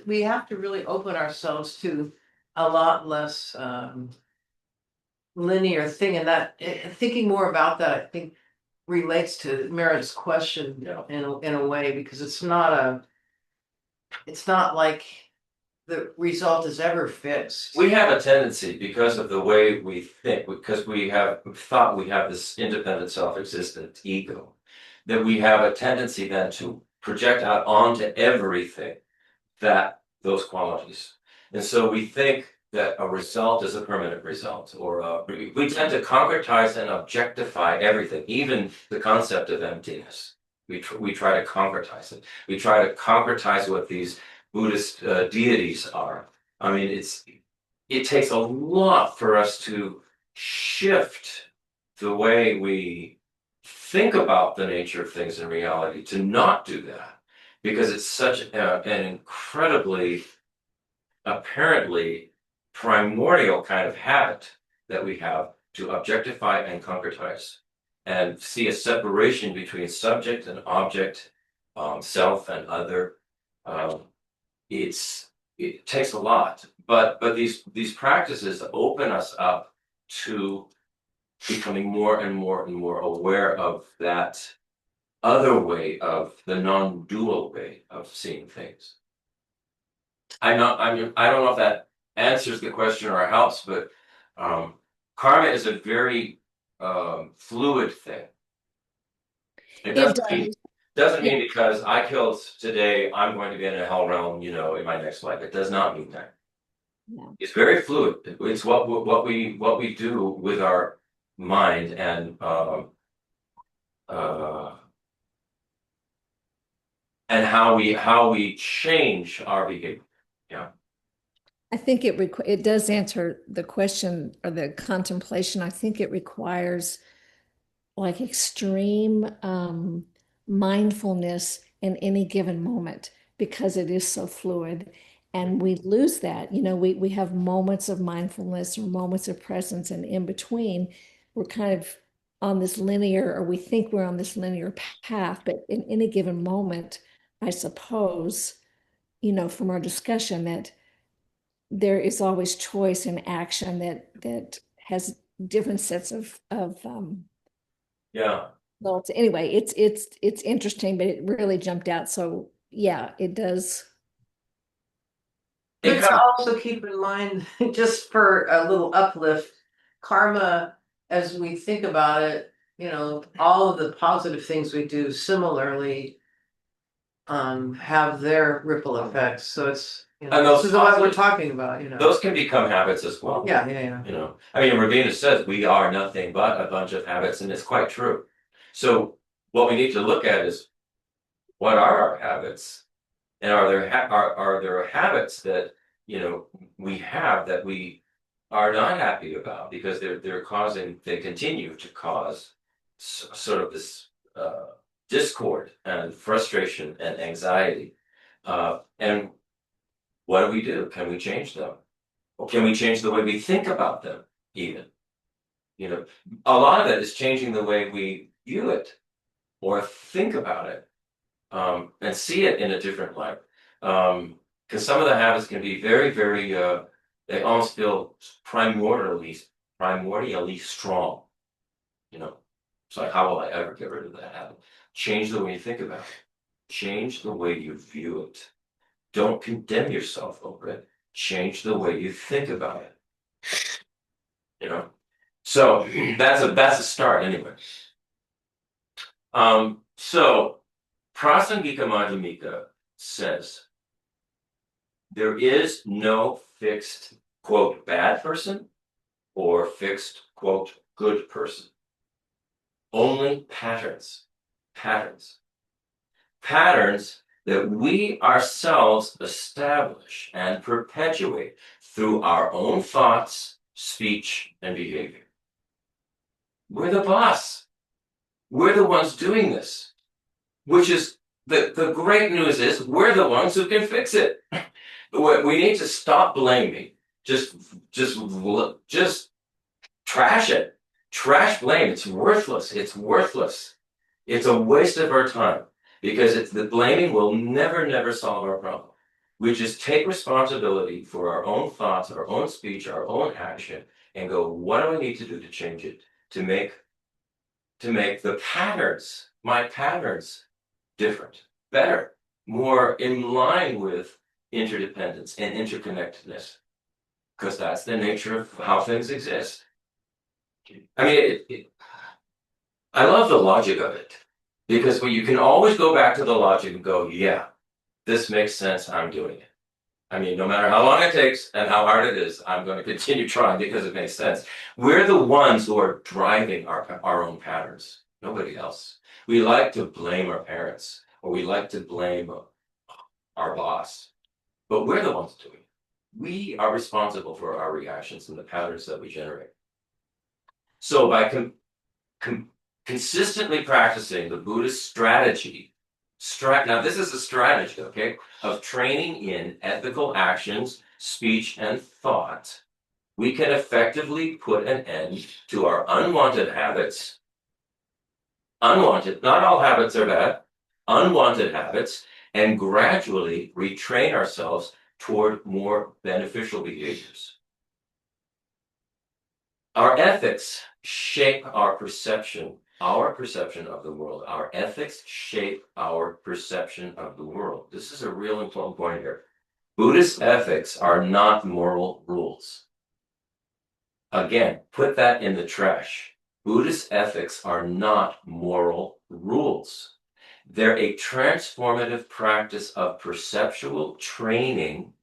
we have to really open ourselves to a lot less linear thing, and that thinking more about that, I think, relates to Meredith's question Yeah. in a way, because it's not like the result is ever fixed. We have a tendency, because of the way we think, because we have thought we have this independent, self-existent ego, that we have a tendency then to project out onto everything those qualities. And so we think that a result is a permanent result, or we tend to concretize and objectify everything, even the concept of emptiness. We try to concretize it. We try to concretize what these Buddhist deities are. I mean, it takes a lot for us to shift the way we think about the nature of things in reality to not do that, because it's such an incredibly, apparently primordial kind of habit that we have to objectify and concretize and see a separation between subject and object, self and other. Um, it takes a lot, but these practices open us up to becoming more and more and more aware of that other way, of the non-dual way of seeing things. I don't know if that answers the question or helps, but karma is a very fluid thing. It doesn't mean because I killed today, I'm going to be in a hell realm, in my next life. It does not mean that. No. It's very fluid. It's what we do with our mind and how we change our behavior. Yeah. I think it does answer the question or the contemplation. I think it requires like extreme mindfulness in any given moment because it is so fluid. And we lose that. We have moments of mindfulness or moments of presence, and in between, we're kind of on this linear, or we think we're on this linear path. But in any given moment, I suppose, from our discussion, that there is always choice and action that has different sets of Yeah. well, anyway, it's interesting, but it really jumped out. So yeah, it does. But to also keep in mind, just for a little uplift, karma, as we think about it, all of the positive things we do similarly have their ripple effects. So it's, And those this is what we're talking about, Those can become habits as well. Yeah. I mean, Rabina says we are nothing but a bunch of habits, and it's quite true. So what we need to look at is, what are our habits, and are there habits that we have that we are not happy about, because they continue to cause sort of this discord and frustration and anxiety, and what do we do? Can we change them? Or can we change the way we think about them, even? A lot of it is changing the way we view it or think about it, and see it in a different light. Because some of the habits can be very, very, they almost feel primordially strong. It's like, how will I ever get rid of that habit? Change the way you think about it. Change the way you view it. Don't condemn yourself over it. Change the way you think about it. So that's a start anyway. So Prasangika Madhyamaka says there is no fixed, quote, bad person or fixed, quote, good person. only patterns. Patterns. Patterns that we ourselves establish and perpetuate through our own thoughts, speech, and behavior. We're the boss. We're the ones doing this, which is the great news is we're the ones who can fix it. We need to stop blaming. Just trash it. Trash blame. It's worthless. It's worthless. It's a waste of our time because the blaming will never solve our problem. We just take responsibility for our own thoughts, our own speech, our own action, and go, what do I need to do to change it? To make the patterns, my patterns, different, better, more in line with interdependence and interconnectedness, because that's the nature of how things exist. I mean, I love the logic of it, because you can always go back to the logic and go, yeah, this makes sense, I'm doing it. I mean, no matter how long it takes and how hard it is, I'm going to continue trying because it makes sense. We're the ones who are driving our own patterns, nobody else. We like to blame our parents, or we like to blame our boss, but we're the ones doing it. We are responsible for our reactions and the patterns that we generate. So by consistently practicing the Buddhist strategy, now this is a strategy, okay, of training in ethical actions, speech, and thought, we can effectively put an end to our unwanted habits. Unwanted, not all habits are bad, unwanted habits, and gradually retrain ourselves toward more beneficial behaviors. Our ethics shape our perception of the world. Our ethics shape our perception of the world. This is a real important point here. Buddhist ethics are not moral rules. Again, put that in the trash. Buddhist ethics are not moral rules. They're a transformative practice of perceptual training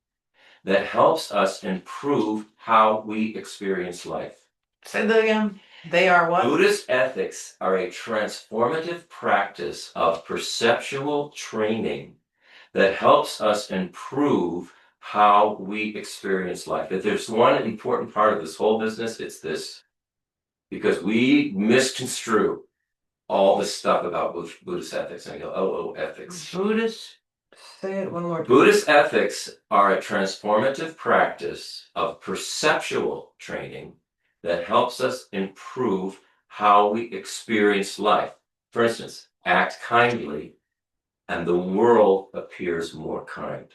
that helps us improve how we experience life. Say that again. They are what? Buddhist ethics are a transformative practice of perceptual training that helps us improve how we experience life. If there's one important part of this whole business, it's this. Because we misconstrue all this stuff about Buddhist ethics. And I go, oh, ethics. Buddhist? Say it one more time. Buddhist ethics are a transformative practice of perceptual training that helps us improve how we experience life. For instance, act kindly, and the world appears more kind.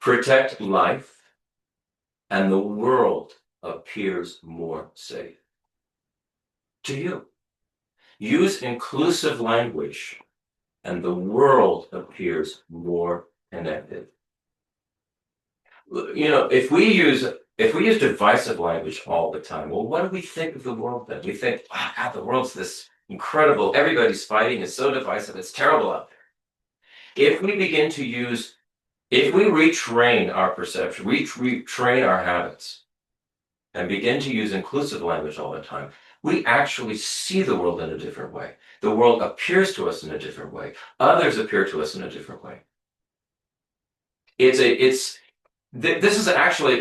Protect life, and the world appears more safe. To you. Use inclusive language, and the world appears more connected. You know, if we use divisive language all the time, well, what do we think of the world then? We think, wow, God, the world's this incredible, everybody's fighting, it's so divisive, it's terrible out there. If we retrain our perception, retrain our habits, and begin to use inclusive language all the time, we actually see the world in a different way. The world appears to us in a different way. Others appear to us in a different way. This is actually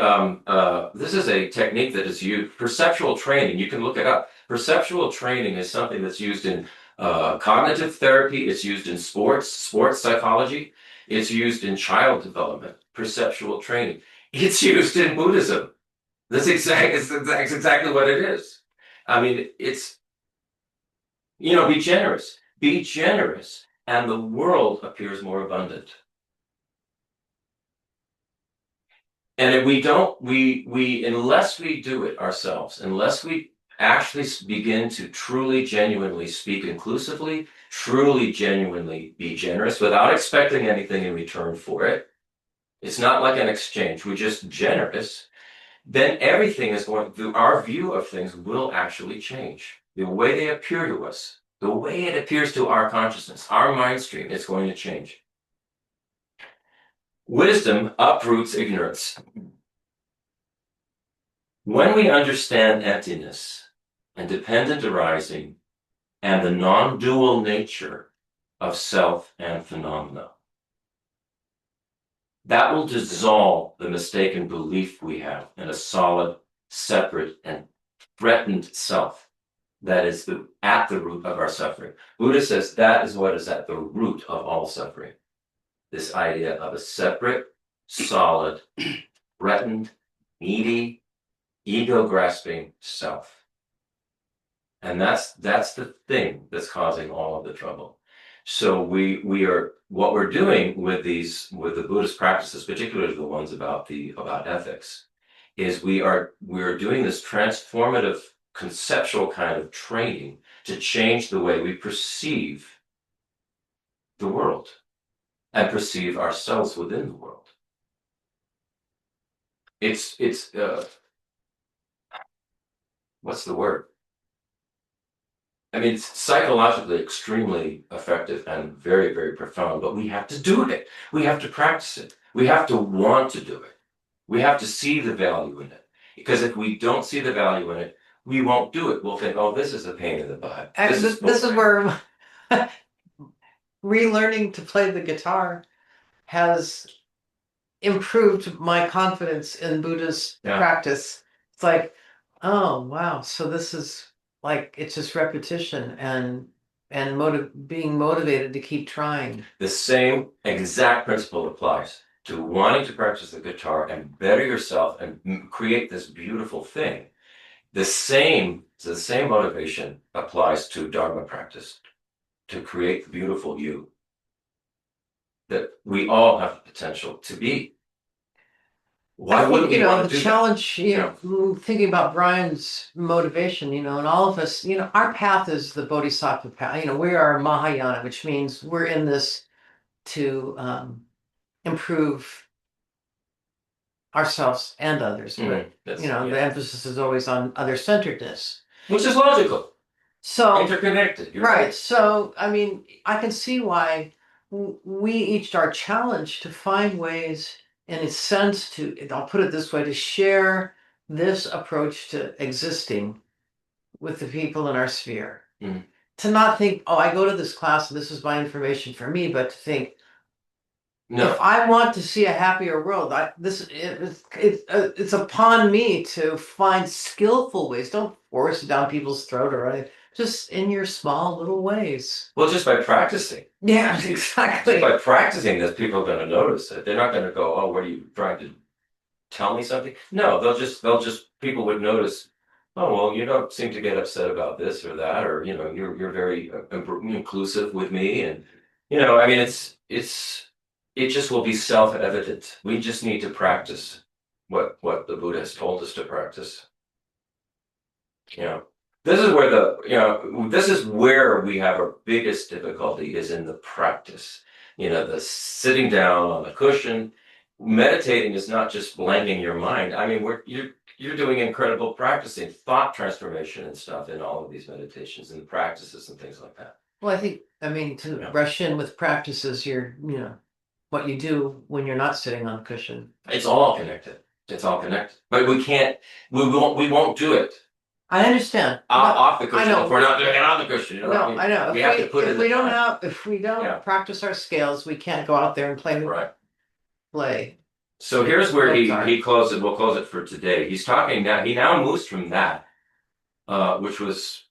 this is a technique that is used. Perceptual training. You can look it up. Perceptual training is something that's used in cognitive therapy. It's used in sports psychology. It's used in child development. Perceptual training. It's used in Buddhism. That's exactly what it is. I mean, it's, be generous. Be generous, and the world appears more abundant. And if unless we do it ourselves, unless we actually begin to truly, genuinely speak inclusively, truly, genuinely be generous without expecting anything in return for it, it's not like an exchange, we're just generous, then everything is our view of things will actually change. The way they appear to us, the way it appears to our consciousness, our mind stream, is going to change. Wisdom uproots ignorance. When we understand emptiness, and dependent arising and the non-dual nature of self and phenomena. That will dissolve the mistaken belief we have in a solid, separate, and threatened self that is at the root of our suffering. Buddha says that is what is at the root of all suffering. This idea of a separate, solid, threatened, needy, ego-grasping self. And that's the thing that's causing all of the trouble. So we are, what we're doing with the Buddhist practices, particularly the ones about ethics, is we're doing this transformative conceptual kind of training to change the way we perceive the world and perceive ourselves within the world. It's what's the word? I mean, it's psychologically extremely effective and very, very profound, but we have to do it. We have to practice it. We have to want to do it. We have to see the value in it. Because if we don't see the value in it, we won't do it. We'll think, oh, this is a pain in the butt. This is where relearning to play the guitar has improved my confidence in Buddha's practice. It's like, oh wow, so this is like, it's just repetition and being motivated to keep trying. The same exact principle applies to wanting to practice the guitar and better yourself and create this beautiful thing. The same motivation applies to Dharma practice, to create the beautiful you that we all have the potential to be. Why wouldn't we want to do the challenge, thinking about Brian's motivation, and all of us, our path is the Bodhisattva path. We are Mahayana, which means we're in this to improve ourselves and others. But, the emphasis is always on other-centeredness. Which is logical. So interconnected. Right. So, I mean, I can see why we each are challenged to find ways, in a sense, I'll put it this way, to share this approach to existing with the people in our sphere. Mm. To not think, oh, I go to this class and this is my information for me, but to think, no. If I want to see a happier world, it's upon me to find skillful ways. Don't force it down people's throat or anything. Just in your small little ways. Well, just by practicing. Yeah, exactly. Just by practicing this, people are going to notice it. They're not going to go, oh, what are you trying to tell me something? No, people would notice, oh, well, you don't seem to get upset about this or that, or, you're very inclusive with me. And, I mean, it just will be self-evident. We just need to practice what the Buddha has told us to practice. This is where we have our biggest difficulty, is in the practice. The sitting down on the cushion. Meditating is not just blanking your mind. I mean, you're doing incredible practicing, thought transformation and stuff in all of these meditations and practices and things like that. Well, to rush in with practices, what you do when you're not sitting on a cushion. It's all connected. But we won't do it. I understand. Off the cushion. If we're not doing it on the cushion. I know. We have to put it in if we don't practice our scales, we can't go out there and play. So here's where he closes. We'll close it for today. He's talking now. He now moves from that, which was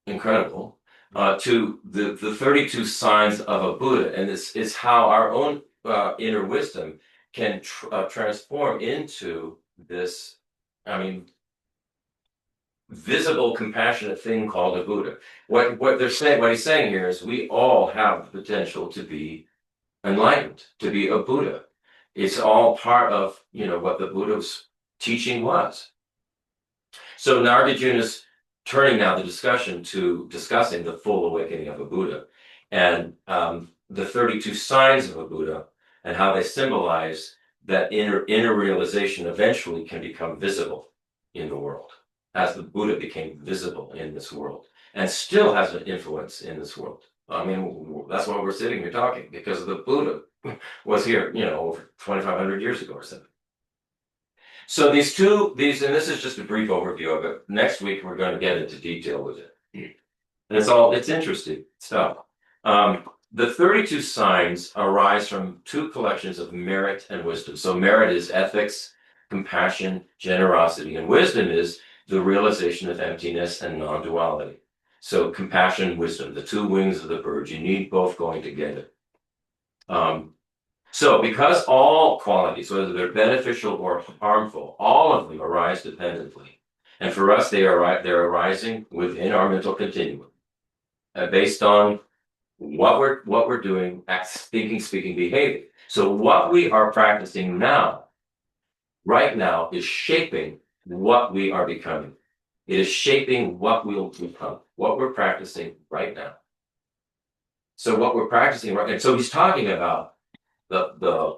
incredible, to the 32 signs of a Buddha, and this is how our own inner wisdom can transform into this, visible, compassionate thing called a Buddha. What he's saying here is we all have the potential to be enlightened, to be a Buddha. It's all part of what the Buddha's teaching was. So Nagarjuna's turning now the discussion to discussing the full awakening of a Buddha, and the 32 signs of a Buddha, and how they symbolize that inner realization eventually can become visible in the world, as the Buddha became visible in this world, and still has an influence in this world. I mean, that's why we're sitting here talking, because the Buddha was here, over 2,500 years ago or something. So and this is just a brief overview of it. Next week, we're going to get into detail with it. And it's interesting stuff. The 32 signs arise from two collections of merit and wisdom. So merit is ethics, compassion, generosity, and wisdom is the realization of emptiness and non-duality. So compassion, wisdom, the two wings of the bird, you need both going together. So because all qualities, whether they're beneficial or harmful, all of them arise dependently. And for us, they're arising within our mental continuum, based on what we're doing, thinking, speaking, behaving. So what we are practicing now, right now, is shaping what we are becoming. It is shaping what we'll become, what we're practicing right now. So what we're practicing right now. So he's talking about the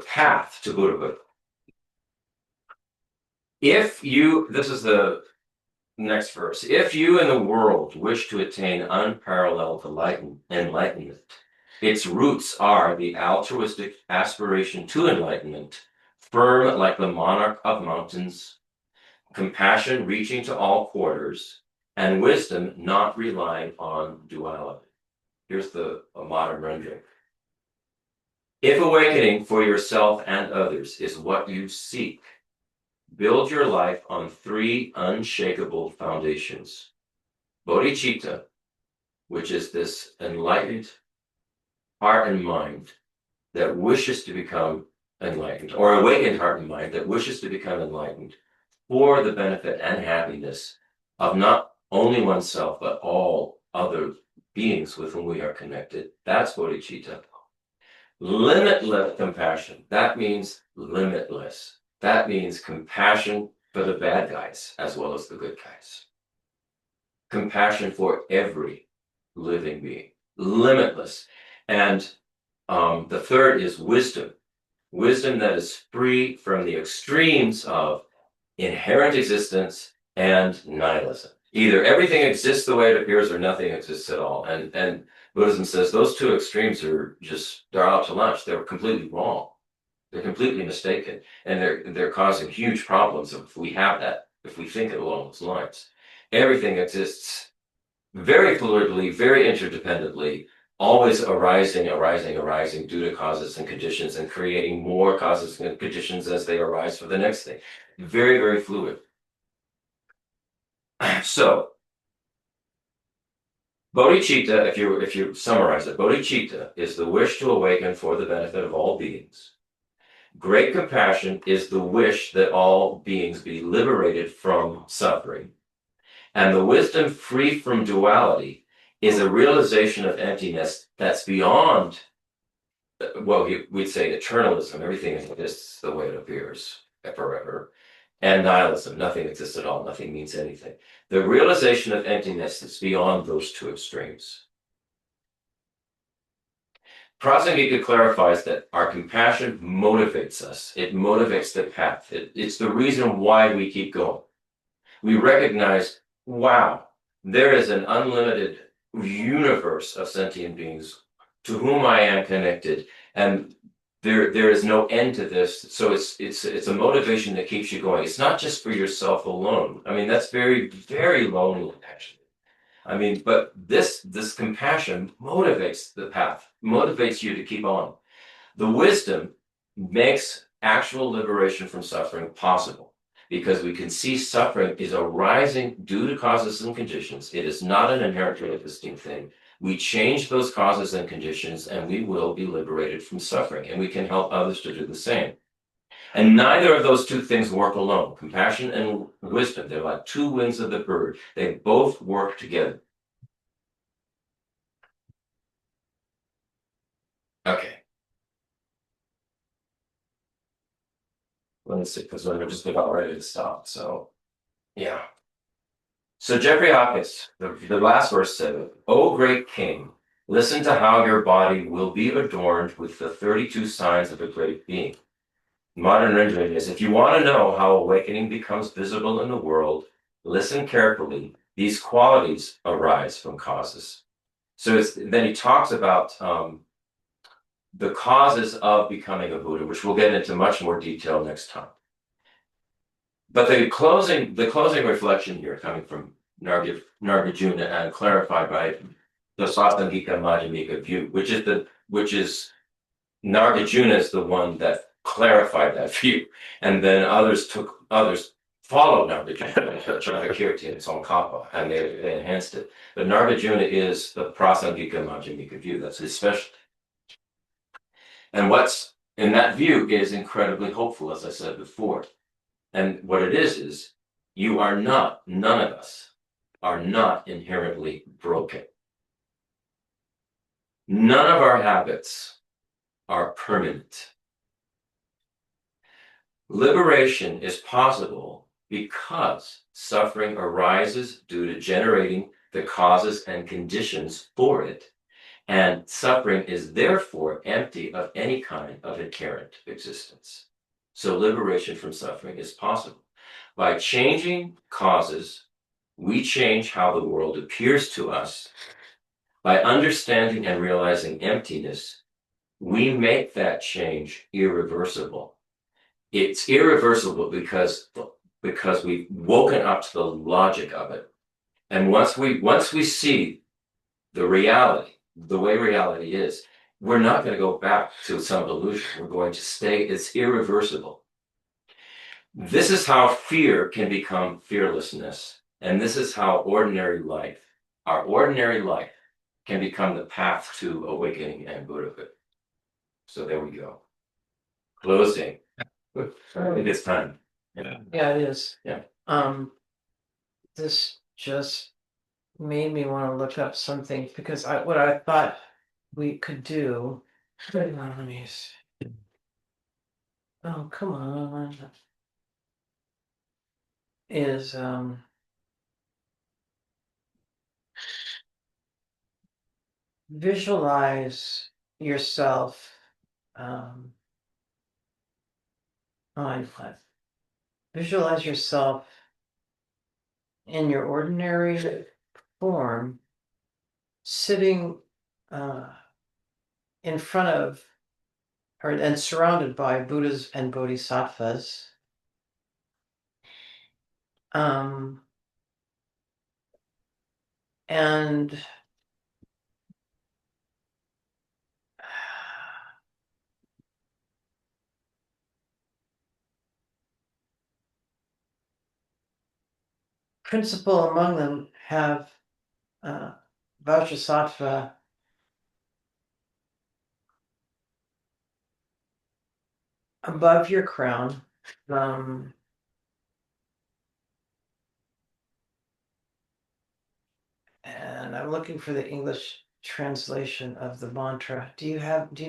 path to Buddhahood. This is the next verse. If you in the world wish to attain unparalleled enlightenment, its roots are the altruistic aspiration to enlightenment, firm like the monarch of mountains, compassion reaching to all quarters, and wisdom not relying on duality. Here's a modern rendering. If awakening for yourself and others is what you seek, build your life on three unshakable foundations. Bodhicitta, which is this enlightened heart and mind that wishes to become enlightened, or awakened heart and mind that wishes to become enlightened for the benefit and happiness of not only oneself, but all other beings with whom we are connected. That's bodhicitta. Limitless compassion. That means limitless. That means compassion for the bad guys as well as the good guys. Compassion for every living being. Limitless. And the third is wisdom. Wisdom that is free from the extremes of inherent existence and nihilism. Either everything exists the way it appears or nothing exists at all. And Buddhism says those two extremes they're out to lunch. They're completely wrong. They're completely mistaken. And they're causing huge problems if we think it along those lines. Everything exists very fluidly, very interdependently, always arising due to causes and conditions, and creating more causes and conditions as they arise for the next thing. Very, very fluid. So, bodhicitta, if you summarize it, bodhicitta is the wish to awaken for the benefit of all beings. Great compassion is the wish that all beings be liberated from suffering. And the wisdom free from duality is a realization of emptiness that's beyond, well, we'd say eternalism. Everything exists the way it appears forever. And nihilism. Nothing exists at all. Nothing means anything. The realization of emptiness is beyond those two extremes. Prasangika clarifies that our compassion motivates us. It motivates the path. It's the reason why we keep going. We recognize, wow, there is an unlimited universe of sentient beings to whom I am connected, and there is no end to this. So it's a motivation that keeps you going. It's not just for yourself alone. I mean, that's very, very lonely, actually. I mean, but this compassion motivates the path, motivates you to keep on. The wisdom makes actual liberation from suffering possible, because we can see suffering is arising due to causes and conditions. It is not an inherently existing thing. We change those causes and conditions, and we will be liberated from suffering, and we can help others to do the same. And neither of those two things work alone. Compassion and wisdom, they're like two wings of the bird. They both work together. Okay. Let's see, because we're just about ready to stop. So, yeah. So Jeffrey Hawkins, the last verse said, "O great king, listen to how your body will be adorned with the 32 signs of a great being." Modern rendering is, if you want to know how awakening becomes visible in the world, listen carefully. These qualities arise from causes. So then he talks about the causes of becoming a Buddha, which we'll get into much more detail next time. But the closing reflection here, coming from Nagarjuna and clarified by the Prasangika Madhyamaka view, which is Nagarjuna is the one that clarified that view, and then others followed Nagarjuna, Charvakirti and Tsongkhapa, and they enhanced it. But Nagarjuna is the Prasangika Madhyamaka view. That's his specialty. And what's in that view is incredibly hopeful, as I said before. And what it is none of us are not inherently broken. None of our habits are permanent. Liberation is possible because suffering arises due to generating the causes and conditions for it, and suffering is therefore empty of any kind of inherent existence. So liberation from suffering is possible. By changing causes, we change how the world appears to us. By understanding and realizing emptiness, we make that change irreversible. It's irreversible because we've woken up to the logic of it. And once we see the reality, the way reality is, we're not going to go back to some illusion. We're going to stay. It's irreversible. This is how fear can become fearlessness. And this is how our ordinary life, can become the path to awakening and Buddhahood. So there we go. Closing. It is time. Yeah, it is. Yeah. This just made me want to look up something because what I thought we could do. Let me see. Oh, come on. Is visualize yourself visualize yourself in your ordinary form, sitting in front of and surrounded by Buddhas and Bodhisattvas. And principal among them have Vajrasattva above your crown. And I'm looking for the English translation of the mantra. Do you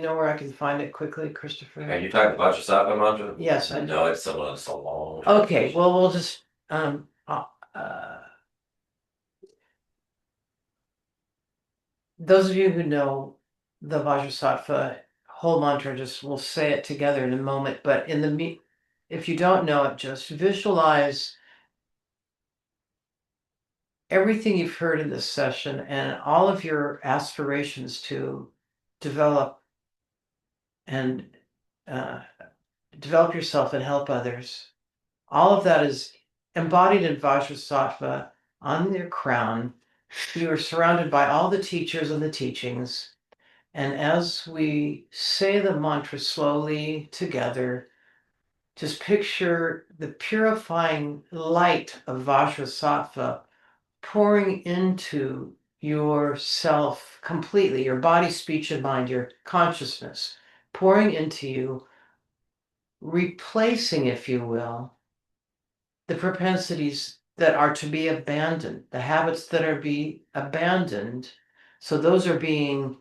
know where I can find it quickly, Christopher? Are you talking about Vajrasattva mantra? Yes, I do. No, it's so long. Okay, well, we'll just those of you who know the Vajrasattva whole mantra, just we'll say it together in a moment. But if you don't know it, just visualize everything you've heard in this session and all of your aspirations to develop and develop yourself and help others. All of that is embodied in Vajrasattva on their crown. You are surrounded by all the teachers and the teachings. And as we say the mantra slowly together, just picture the purifying light of Vajrasattva pouring into yourself completely, your body, speech, and mind, your consciousness, pouring into you, replacing, if you will, the propensities that are to be abandoned, the habits that are be abandoned. So those are being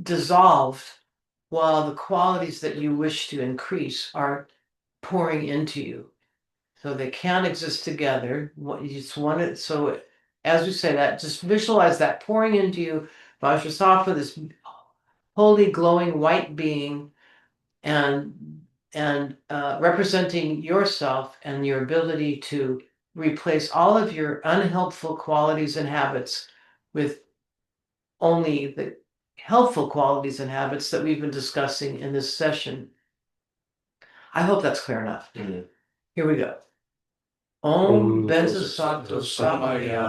dissolved, while the qualities that you wish to increase are pouring into you. So they can't exist together. So as we say that, just visualize that pouring into you, Vajrasattva, this holy, glowing white being, and representing yourself and your ability to replace all of your unhelpful qualities and habits with only the helpful qualities and habits that we've been discussing in this session. I hope that's clear enough. Mhm. Here we go. Om Benza Sato Samaya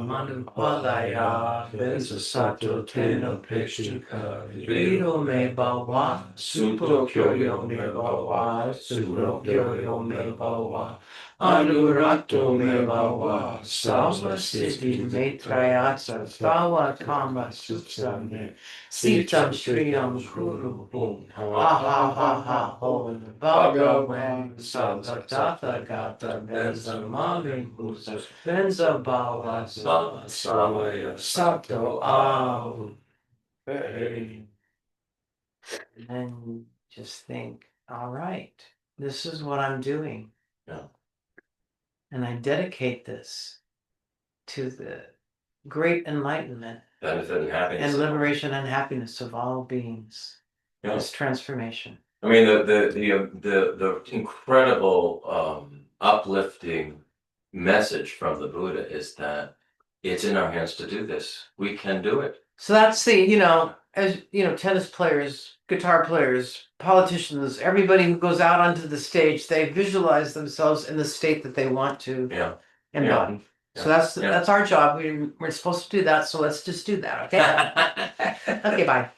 Manupalaya Benza Sato Tena Peshika Vido Me Bawa Suto Kyoyo Me Bawa Suto Kyoyo Me Bawa Anurato Me Bawa Sama Siddhi Maitrayasa Tawa Kama Sutsame Sitam Shriyam Kuru Hum Ha Ha Ha Ha Hom Bhagavan Savatata Gata Benza Mami Busa Benza Bala Sama Samaya Sato Ahu. And then just think, all right, this is what I'm doing. Yeah. And I dedicate this to the great enlightenment Benefit and happiness. and liberation and happiness of all beings. Yeah. This transformation. I mean, the incredible uplifting message from the Buddha is that it's in our hands to do this. We can do it. So that's the, as tennis players, guitar players, politicians, everybody who goes out onto the stage, they visualize themselves in the state that they want to Yeah. embody. So that's our job. We're supposed to do that. So let's just do that. Okay. Okay. Bye.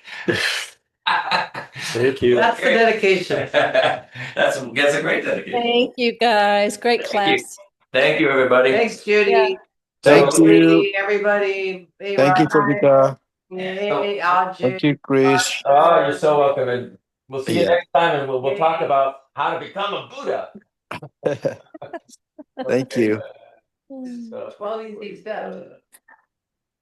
Thank you. That's the dedication. That's a great dedication. Thank you, guys. Great Thank you. class. Thank you, everybody. Thanks, Judy. Yeah. Thank So- you. Everybody. Thank you, Pravita. Hey, Thank you, Chris. Oh, you're so welcome. And we'll see you Yeah. next time, and we'll talk about how to become a Buddha. Thank you. Mm. So- 12 easy steps.